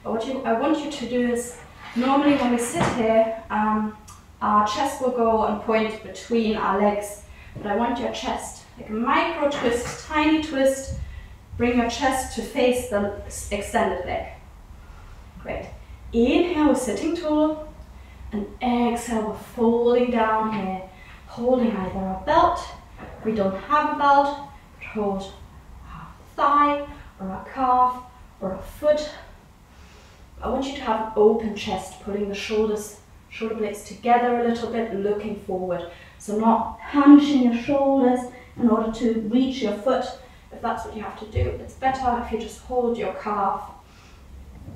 Speaker 2: But what I want you to do is, normally when we sit here, our chest will go and point between our legs. But I want your chest, like a micro twist, tiny twist, bring your chest to face the extended leg. Great. Inhale, we're sitting tall, and exhale, we're folding down here, holding either our belt, if we don't have a belt, but hold our thigh, or our calf, or our foot. I want you to have an open chest, pulling the shoulder blades together a little bit, looking forward. So not hunching your shoulders in order to reach your foot, if that's what you have to do. It's better if you just hold your calf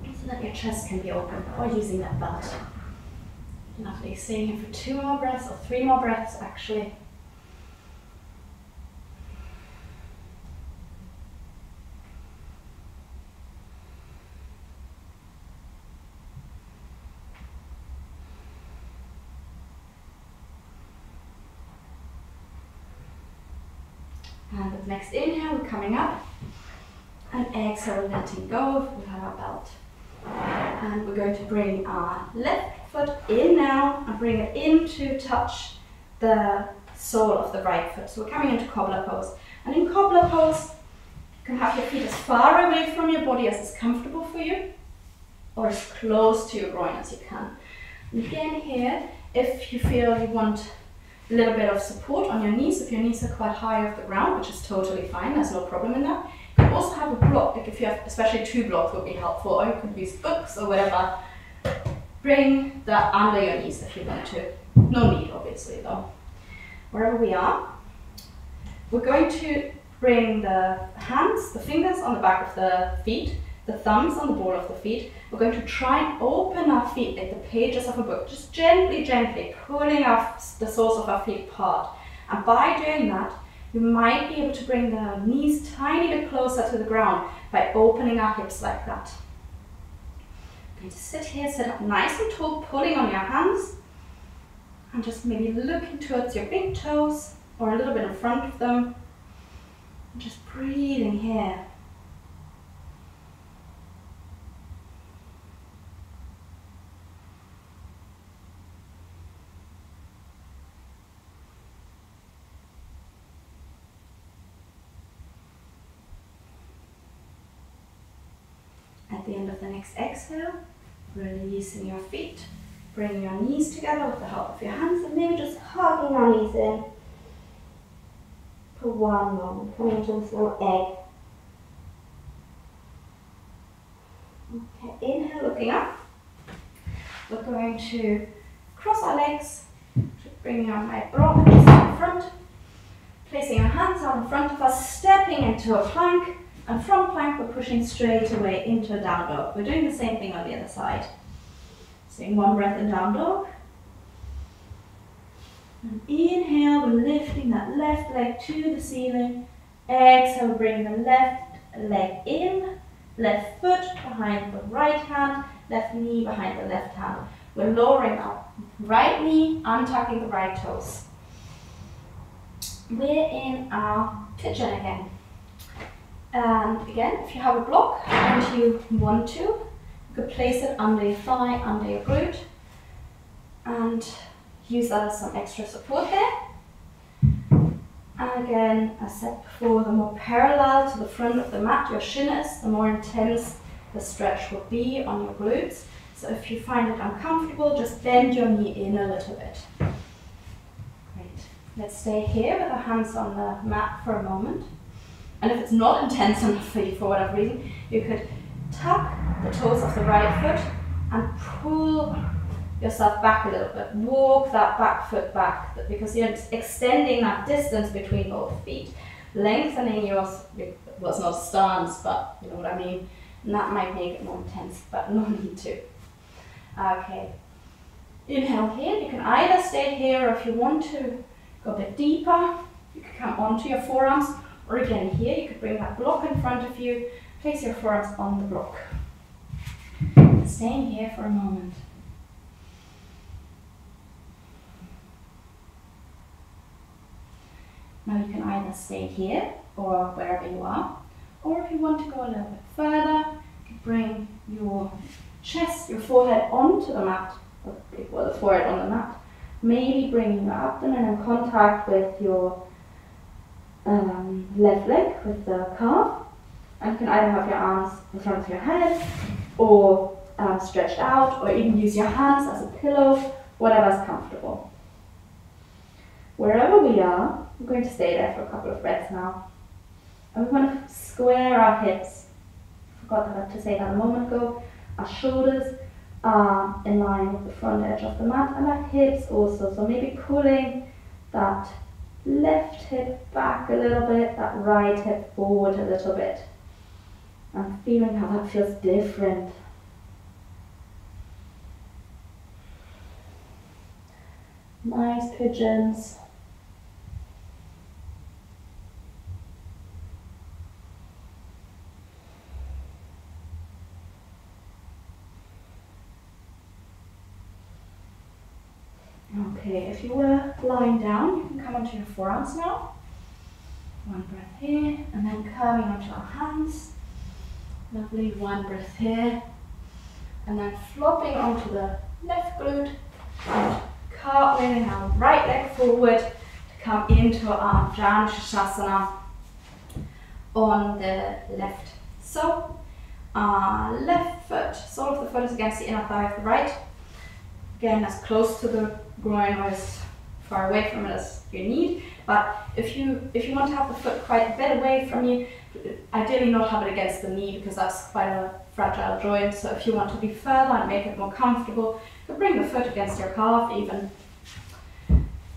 Speaker 2: so that your chest can be open, or using that belt. Lovely. Staying here for 2 more breaths, or 3 more breaths actually. And with next inhale, we're coming up, and exhale, letting go. We have our belt. And we're going to bring our left foot in now and bring it in to touch the sole of the right foot. So we're coming into Cobbler Pose. And in Cobbler Pose, you can have your feet as far away from your body as is comfortable for you, or as close to your groin as you can. And again here, if you feel you want a little bit of support on your knees, if your knees are quite high off the ground, which is totally fine, there's no problem in that. You can also have a block, like if you have, especially 2 blocks would be helpful, or you could use books or whatever. Bring that under your knees if you want to. No need, obviously, though. Wherever we are, we're going to bring the hands, the fingers on the back of the feet, the thumbs on the ball of the feet. We're going to try and open our feet like the pages of a book, just gently, gently pulling the soles of our feet apart. And by doing that, you might be able to bring the knees tiny bit closer to the ground by opening our hips like that. Going to sit here, sit up nice and tall, pulling on your hands, and just maybe looking towards your big toes or a little bit in front of them. And just breathing here. at the end of the next exhale, releasing your feet, bringing your knees together with the help of your hands, and maybe just hugging your knees in for one moment, coming into this little egg. Okay, inhale, looking up. We're going to cross our legs, bringing our right block in front, placing our hands out in front of us, stepping into a plank, and from plank we're pushing straight away into a down dog. We're doing the same thing on the other side. So taking one breath in down dog. And inhale, we're lifting that left leg to the ceiling. Exhale, bring the left leg in, left foot behind the right hand, left knee behind the left hand. We're lowering up, right knee, untucking the right toes. We're in our pigeon again. And again, if you have a block and you want to, you could place it under your thigh, under your glute, and use that as some extra support there. And again, as said before, the more parallel to the front of the mat your shin is, the more intense the stretch will be on your glutes. So if you find it uncomfortable, just bend your knee in a little bit. Great. Let's stay here with our hands on the mat for a moment. And if it's not intense enough for you for whatever reason, you could tuck the toes of the right foot and pull yourself back a little bit. Walk that back foot back, because you're extending that distance between both feet. Lengthening your, well, it's not stance, but you know what I mean. And that might make it more intense, but no need to. Okay. Inhale here. You can either stay here, or if you want to go a bit deeper, you can come onto your forearms. Or again here, you could bring that block in front of you, place your forearms on the block. Staying here for a moment. Now you can either stay here or wherever you are, or if you want to go a little bit further, you can bring your chest, your forehead onto the mat, or the forehead on the mat. Maybe bringing your abdomen in contact with your left leg, with the calf, and you can either have your arms in front of your head or stretched out, or even use your hands as a pillow, whatever's comfortable. Wherever we are, we're going to stay there for a couple of breaths now. And we want to square our hips. I forgot to say that a moment ago. Our shoulders are in line with the front edge of the mat, and our hips also. So maybe pulling that left hip back a little bit, that right hip forward a little bit. And feeling how that feels different. Nice pigeons. Okay, if you were lying down, you can come onto your forearms now. One breath here, and then curving onto our hands. Lovely, one breath here. And then flopping onto the left glute and cartwheeling our right leg forward to come into our Janu Sirsasana on the left. So, our left foot, sole of the foot is against the inner thigh of the right. Again, as close to the groin or as far away from it as you need. But if you want to have the foot quite a bit away from you, ideally not have it against the knee, because that's quite a fragile joint. So if you want to be further and make it more comfortable, you could bring the foot against your calf even.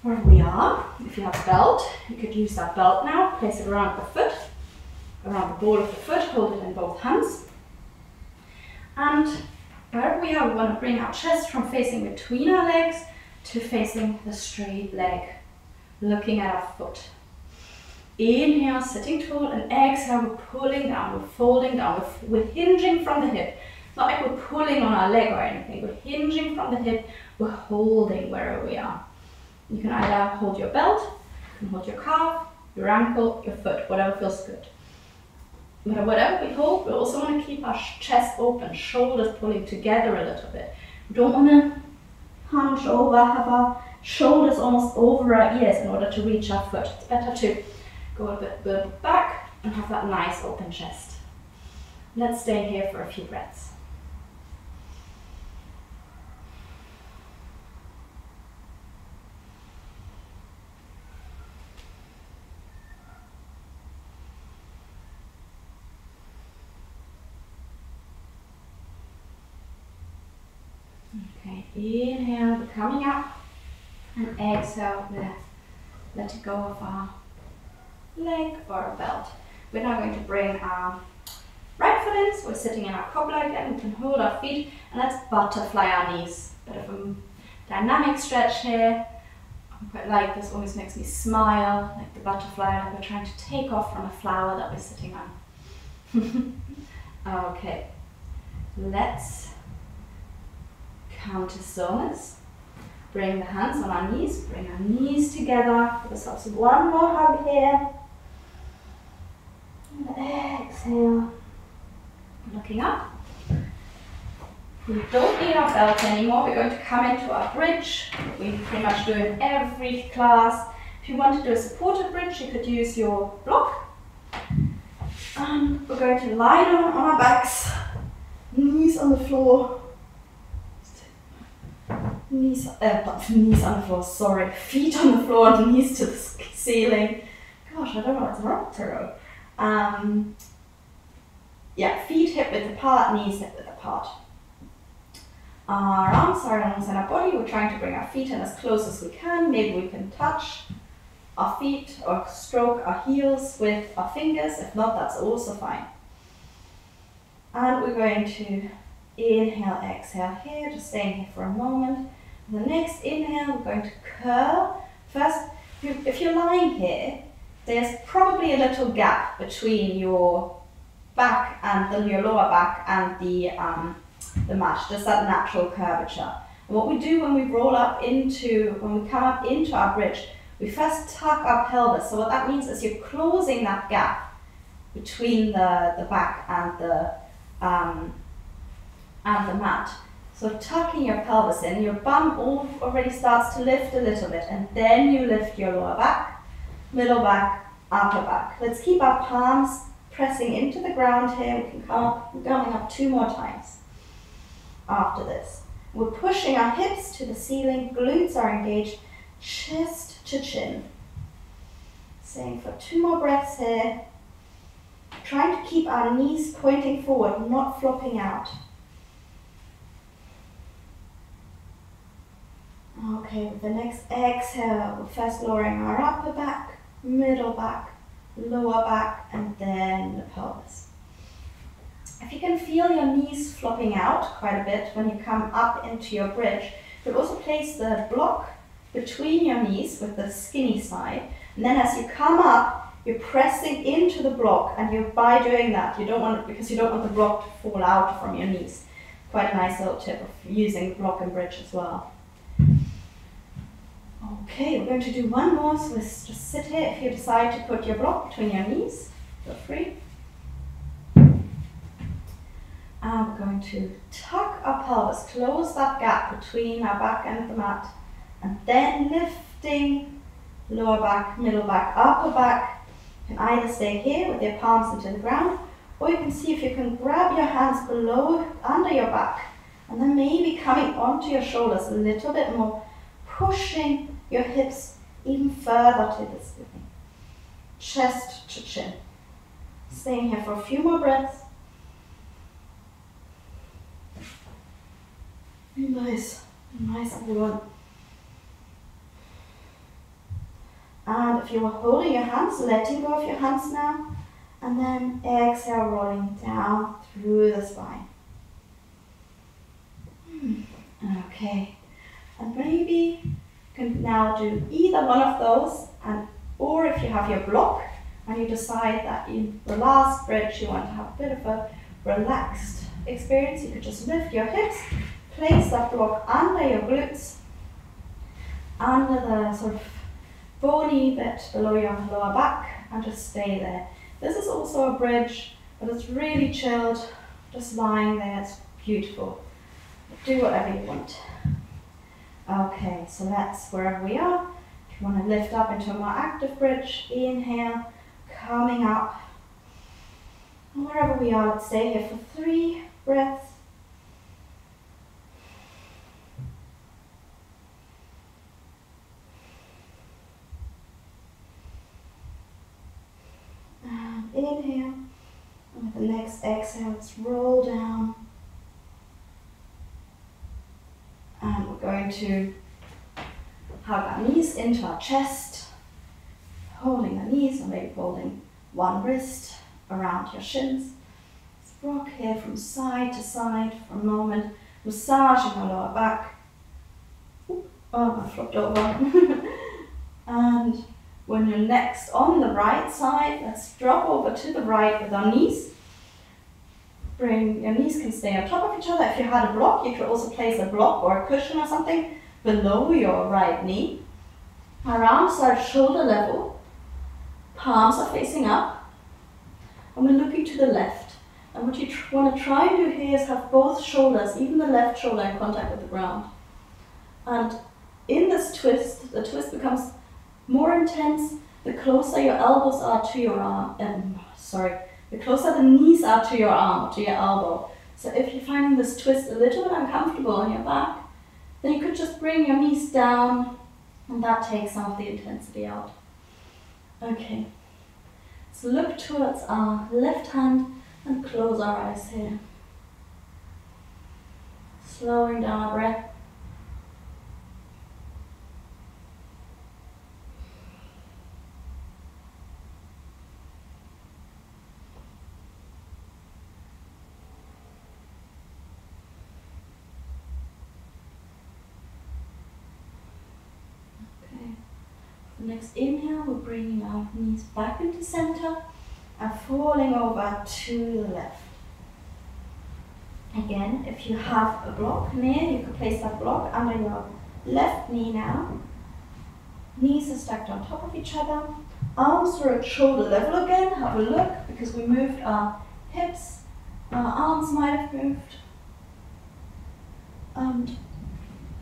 Speaker 2: Where we are, if you have a belt, you could use that belt now, place it around the foot, around the ball of the foot, hold it in both hands. And wherever we are, we want to bring our chest from facing between our legs to facing the straight leg, looking at our foot. Inhale, sitting tall, and exhale, we're pulling down, we're folding down, we're hinging from the hip. Not like we're pulling on our leg or anything, we're hinging from the hip, we're holding wherever we are. You can either hold your belt, you can hold your calf, your ankle, your foot, whatever feels good. But whatever we hold, we also want to keep our chest open, shoulders pulling together a little bit. We don't want to hunch over, have our shoulders almost over our ears in order to reach our foot. It's better to go a bit back and have that nice open chest. Let's stay here for a few breaths. Okay, inhale, we're coming up, and exhale, let it go of our leg or our belt. We're now going to bring our right foot in, so we're sitting in our cobbler again. We can hold our feet, and let's butterfly our knees. Bit of a dynamic stretch here. I quite like this, always makes me smile, like the butterfly, like we're trying to take off from a flower that we're sitting on. Okay, let's come to stillness. Bring the hands on our knees, bring our knees together, give ourselves one more hug here. And exhale, looking up. We don't need our belt anymore, we're going to come into our bridge. We pretty much do in every class. If you want to do a supported bridge, you could use your block. And we're going to lie down on our backs, knees on the floor. Knees on the floor, sorry. Feet on the floor and knees to the ceiling. Gosh, I don't know what's wrong, Taro. Yeah, feet hip width apart, knees hip width apart. Our arms are alongside our body. We're trying to bring our feet in as close as we can. Maybe we can touch our feet or stroke our heels with our fingers. If not, that's also fine. And we're going to inhale, exhale here, just staying here for a moment. The next inhale, we're going to curl. First, if you're lying here, there's probably a little gap between your back and your lower back and the mat, just that natural curvature. And what we do when we when we come up into our bridge, we first tuck our pelvis. So what that means is you're closing that gap between the back and the mat. So tucking your pelvis in, your bum already starts to lift a little bit, and then you lift your lower back, middle back, upper back. Let's keep our palms pressing into the ground here. We can come up, we're coming up 2 more times after this. We're pushing our hips to the ceiling, glutes are engaged, chest to chin. Staying for 2 more breaths here. Trying to keep our knees pointing forward, not flopping out. Okay, with the next exhale, we're first lowering our upper back, middle back, lower back, and then the pelvis. If you can feel your knees flopping out quite a bit when you come up into your bridge, you could also place the block between your knees with the skinny side, and then as you come up, you're pressing into the block, and by doing that, because you don't want the block to fall out from your knees. Quite a nice little tip of using the block and bridge as well. Okay, we're going to do one more, so let's just sit here. If you decide to put your block between your knees, feel free. And we're going to tuck our pelvis, close that gap between our back and the mat, and then lifting lower back, middle back, upper back. You can either stay here with your palms into the ground, or you can see if you can grab your hands under your back, and then maybe coming onto your shoulders a little bit more, pushing your hips even further to the ceiling. Chest to chin. Staying here for a few more breaths. Nice, everyone. And if you are holding your hands, letting go of your hands now, and then exhale, rolling down through the spine. Okay, and maybe you can now do either one of those, or if you have your block and you decide that in the last bridge you want to have a bit of a relaxed experience, you could just lift your hips, place that block under your glutes, under the sort of bony bit below your lower back, and just stay there. This is also a bridge, but it's really chilled, just lying there. It's beautiful. Do whatever you want. Okay, so that's wherever we are. If you want to lift up into a more active bridge, inhale, coming up, And wherever we are, let's stay here for 3 breaths. And inhale. And with the next exhale, let's roll down. And we're going to hug our knees into our chest, holding the knees, or maybe holding one wrist around your shins. Let's rock here from side to side for a moment, massaging our lower back. Ooh, oh, I flipped over. And when you're next on the right side, let's drop over to the right with our knees. Your knees can stay on top of each other. If you had a block, you could also place a block or a cushion or something below your right knee. Our arms are shoulder level. Palms are facing up. And we're looking to the left. And what you want to try and do here is have both shoulders, even the left shoulder, in contact with the ground. And in this twist, the twist becomes more intense the closer your elbows are to your arm. The closer the knees are to your arm, to your elbow. So if you're finding this twist a little bit uncomfortable on your back, then you could just bring your knees down, and that takes some of the intensity out. Okay, so look towards our left hand and close our eyes here. Slowing down our breath. Next inhale, we're bringing our knees back into center and falling over to the left. Again, if you have a block near, you can place that block under your left knee now. Knees are stacked on top of each other. Arms are at shoulder level again. Have a look, because we moved our hips. Our arms might have moved. And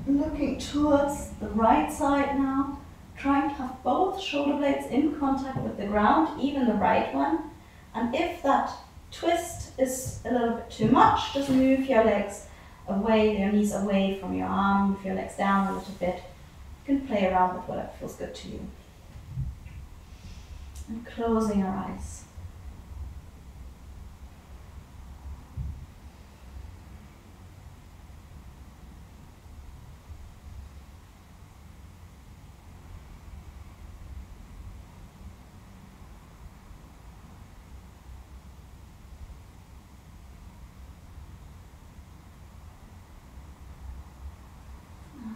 Speaker 2: looking towards the right side now. Trying to have both shoulder blades in contact with the ground, even the right one. And if that twist is a little bit too much, just move your legs away, your knees away from your arm, move your legs down a little bit. You can play around with whatever feels good to you. And closing our eyes.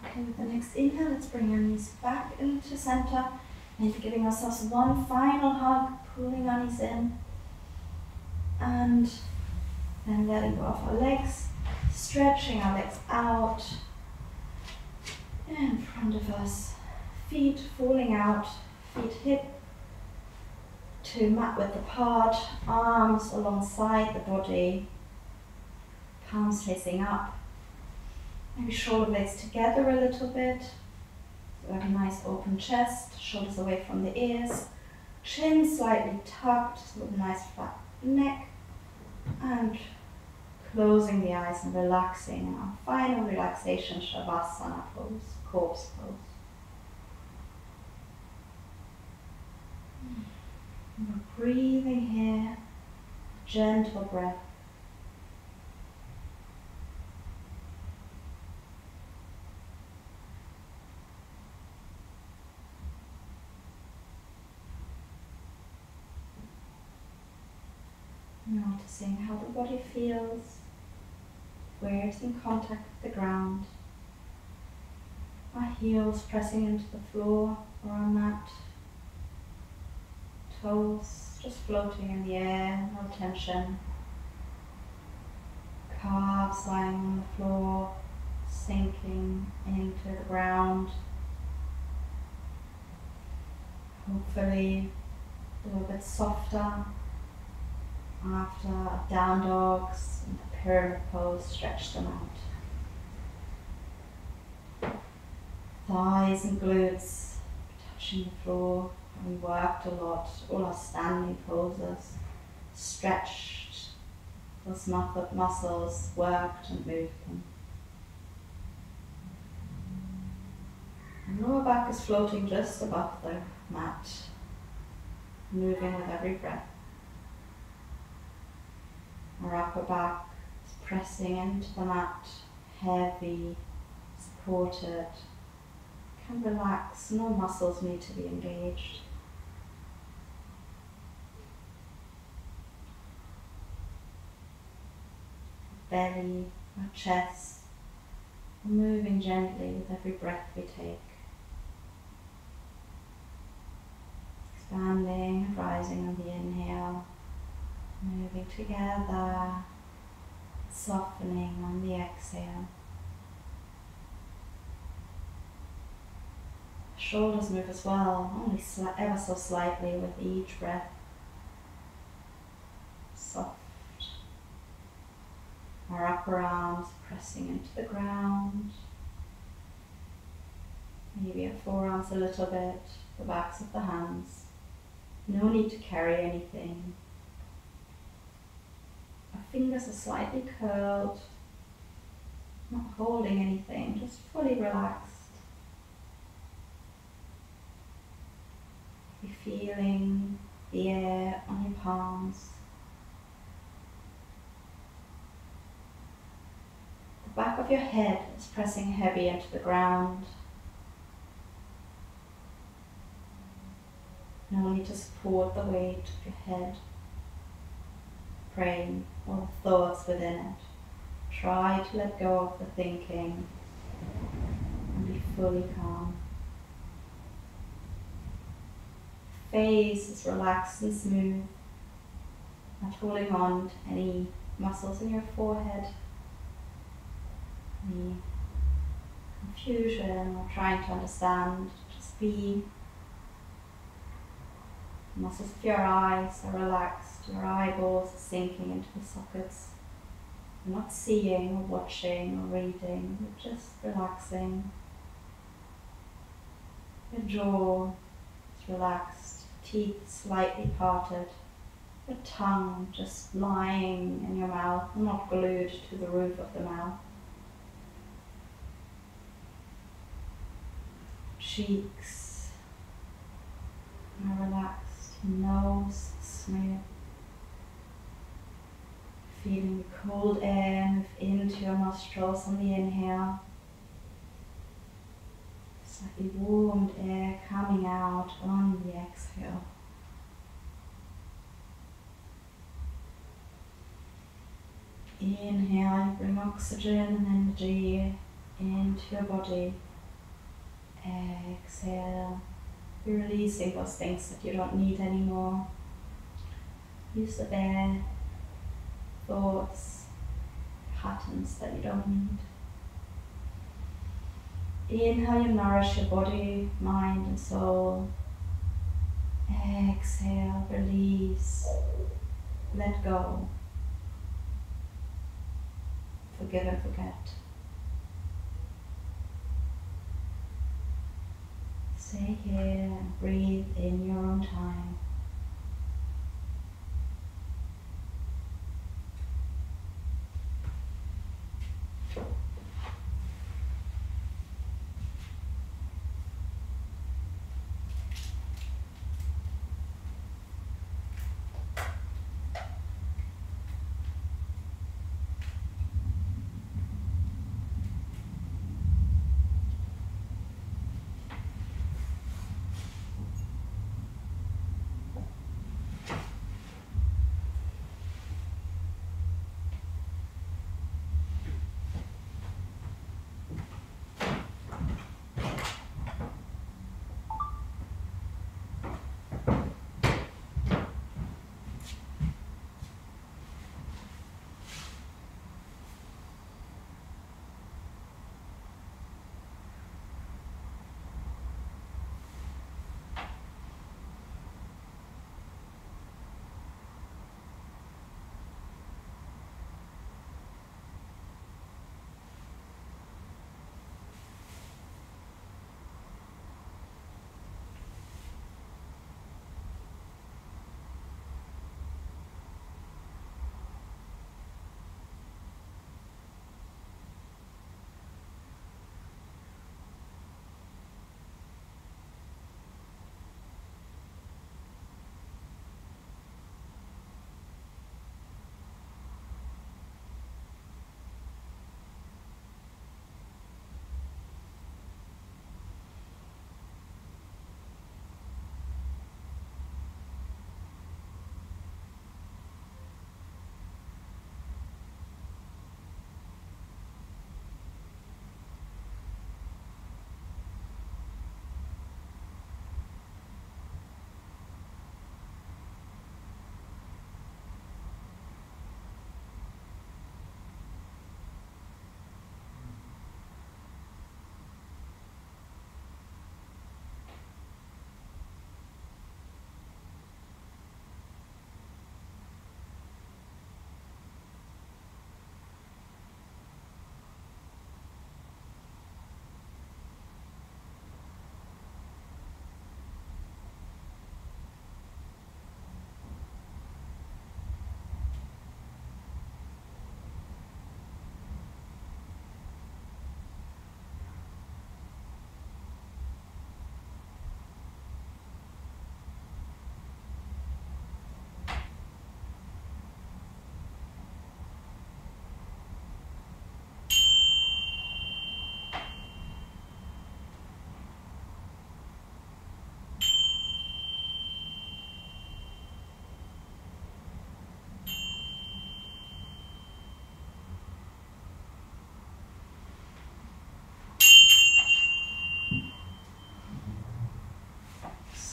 Speaker 2: Okay, with the next inhale, let's bring our knees back into center, maybe giving ourselves one final hug, pulling our knees in, and then letting go of our legs, stretching our legs out in front of us, feet falling out, feet hip to mat width apart, arms alongside the body, palms facing up. Maybe shoulder blades together a little bit. So we have a nice open chest, shoulders away from the ears, chin slightly tucked, so with a nice flat neck, and closing the eyes and relaxing in our final relaxation, Shavasana pose, corpse pose. And we're breathing here, gentle breath. Noticing how the body feels, where it's in contact with the ground. Our heels pressing into the floor or our mat. Toes just floating in the air, no tension. Calves lying on the floor, sinking into the ground. Hopefully a little bit softer. After down dogs and the pyramid pose, stretch them out. Thighs and glutes touching the floor. We worked a lot, all our standing poses, stretched those muscles worked and moved them. And lower back is floating just above the mat, moving with every breath. Our upper back is pressing into the mat, heavy, supported. Can relax, no muscles need to be engaged. Belly, our chest, moving gently with every breath we take. Expanding and rising on the inhale, moving together, softening on the exhale. Shoulders move as well, only ever so slightly with each breath. Soft. Our upper arms pressing into the ground. Maybe our forearms a little bit, the backs of the hands. No need to carry anything. Our fingers are slightly curled, not holding anything, just fully relaxed. You're feeling the air on your palms. The back of your head is pressing heavy into the ground. No need to support the weight of your head, brain, or the thoughts within it. Try to let go of the thinking and be fully calm. Face is relaxed and smooth, not holding on to any muscles in your forehead, any confusion or trying to understand. Just be. The muscles of your eyes are relaxed, your eyeballs are sinking into the sockets. You're not seeing or watching or reading, you're just relaxing. Your jaw is relaxed, teeth slightly parted, your tongue just lying in your mouth, not glued to the roof of the mouth. Cheeks are relaxed. Nose smooth. Feeling the cold air move into your nostrils on the inhale. Slightly warmed air coming out on the exhale. Inhale, bring oxygen and energy into your body. Exhale. You're releasing those things that you don't need anymore. Use the air, thoughts, patterns that you don't need. Inhale, you nourish your body, mind and soul. Exhale, release, let go. Forgive and forget. Stay here and breathe in your own time.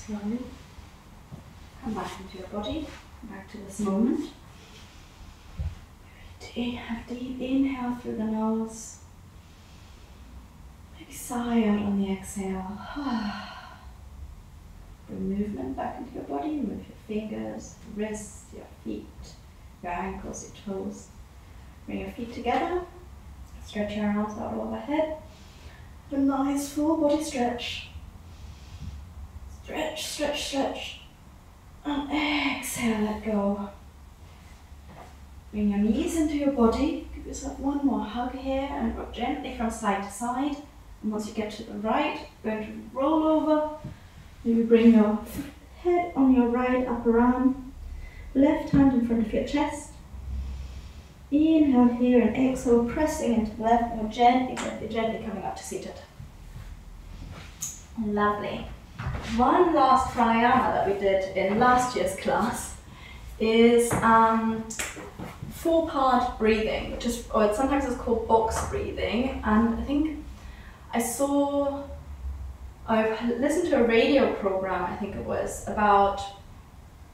Speaker 2: Slowly come back into your body, back to this moment. Have deep inhale through the nose. Maybe sigh out on the exhale. Bring movement back into your body. Move your fingers, your wrists, your feet, your ankles, your toes. Bring your feet together. Stretch your arms out overhead. Have a nice full body stretch. Stretch, stretch, stretch. And exhale, let go. Bring your knees into your body. Give yourself one more hug here and rock gently from side to side. And once you get to the right, you're going to roll over. Maybe bring your head on your right upper arm. Left hand in front of your chest. Inhale here and exhale, pressing into the left and gently, gently, gently coming up to seated. Lovely. One last pranayama that we did in last year's class is 4-part breathing, which is, or sometimes it's called box breathing. And I think I've listened to a radio program, I think it was, about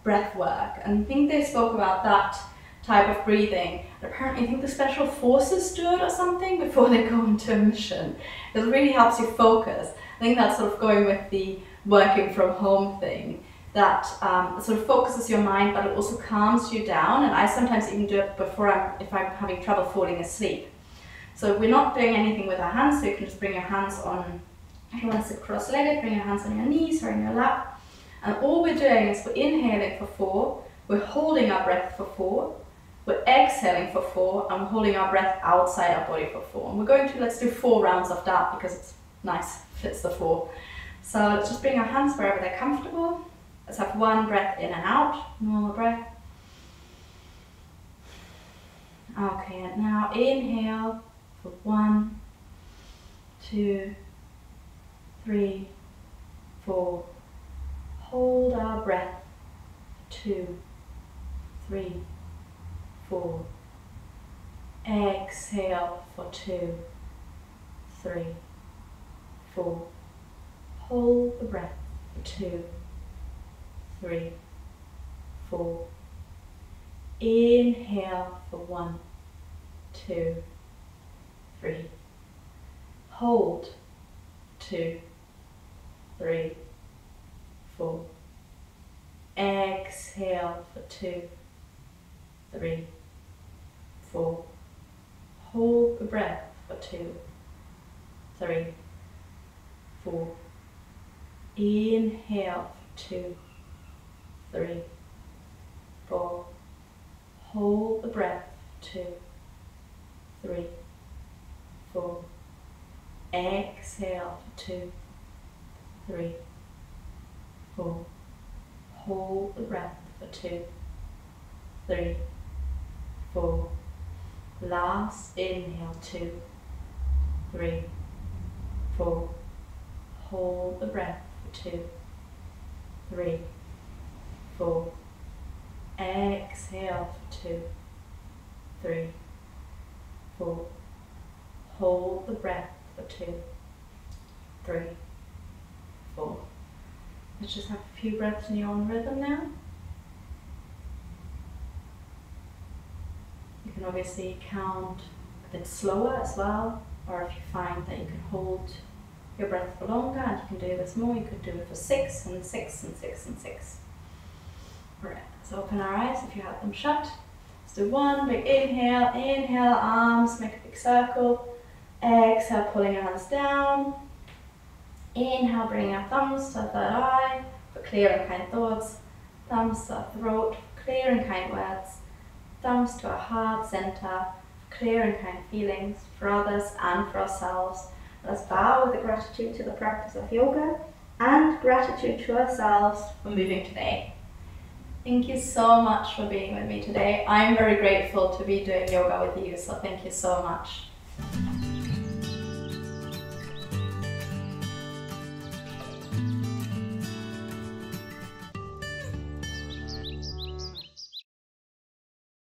Speaker 2: breath work, and I think they spoke about that type of breathing. And apparently I think the special forces do it or something before they go into a mission. It really helps you focus. I think that's sort of going with the working from home thing, that sort of focuses your mind, but it also calms you down. And I sometimes even do it before if I'm having trouble falling asleep. So we're not doing anything with our hands, so you can just bring your hands on, if you want to sit cross-legged, bring your hands on your knees or in your lap. And all we're doing is we're inhaling for 4, we're holding our breath for 4, we're exhaling for 4, and we're holding our breath outside our body for 4. And we're going to, let's do 4 rounds of that because it's nice, fits the 4. So let's just bring our hands wherever they're comfortable. Let's have 1 breath in and out, normal breath. Okay, and now inhale for 1, 2, 3, 4. Hold our breath for 2, 3, 4. Exhale for 2, 3, 4. Hold the breath for 2, 3, 4. Inhale for 1, 2, 3. Hold 2, 3, 4. Exhale for 2, 3, 4. Hold the breath for 2, 3, 4. Inhale for 2, 3, 4. Hold the breath for 2, 3, 4. Exhale for 2, 3, 4. Hold the breath for 2, 3, 4. Last inhale, 2, 3, 4. Hold the breath for 2, 3, 4. Exhale for 2, 3, 4. Hold the breath for 2, 3, 4. Let's just have a few breaths in your own rhythm now. You can obviously count a bit slower as well, or if you find that you can hold your breath for longer and you can do this more, you could do it for 6 and 6 and 6 and 6. Alright, let's open our eyes if you have them shut. Let's do 1 big inhale, inhale, arms, make a big circle. Exhale, pulling your hands down. Inhale, bringing our thumbs to the third eye for clear and kind thoughts. Thumbs to our throat for clear and kind words. Thumbs to our heart center for clear and kind feelings for others and for ourselves. Let's bow with gratitude to the practice of yoga and gratitude to ourselves for moving today. Thank you so much for being with me today. I'm very grateful to be doing yoga with you, so thank you so much.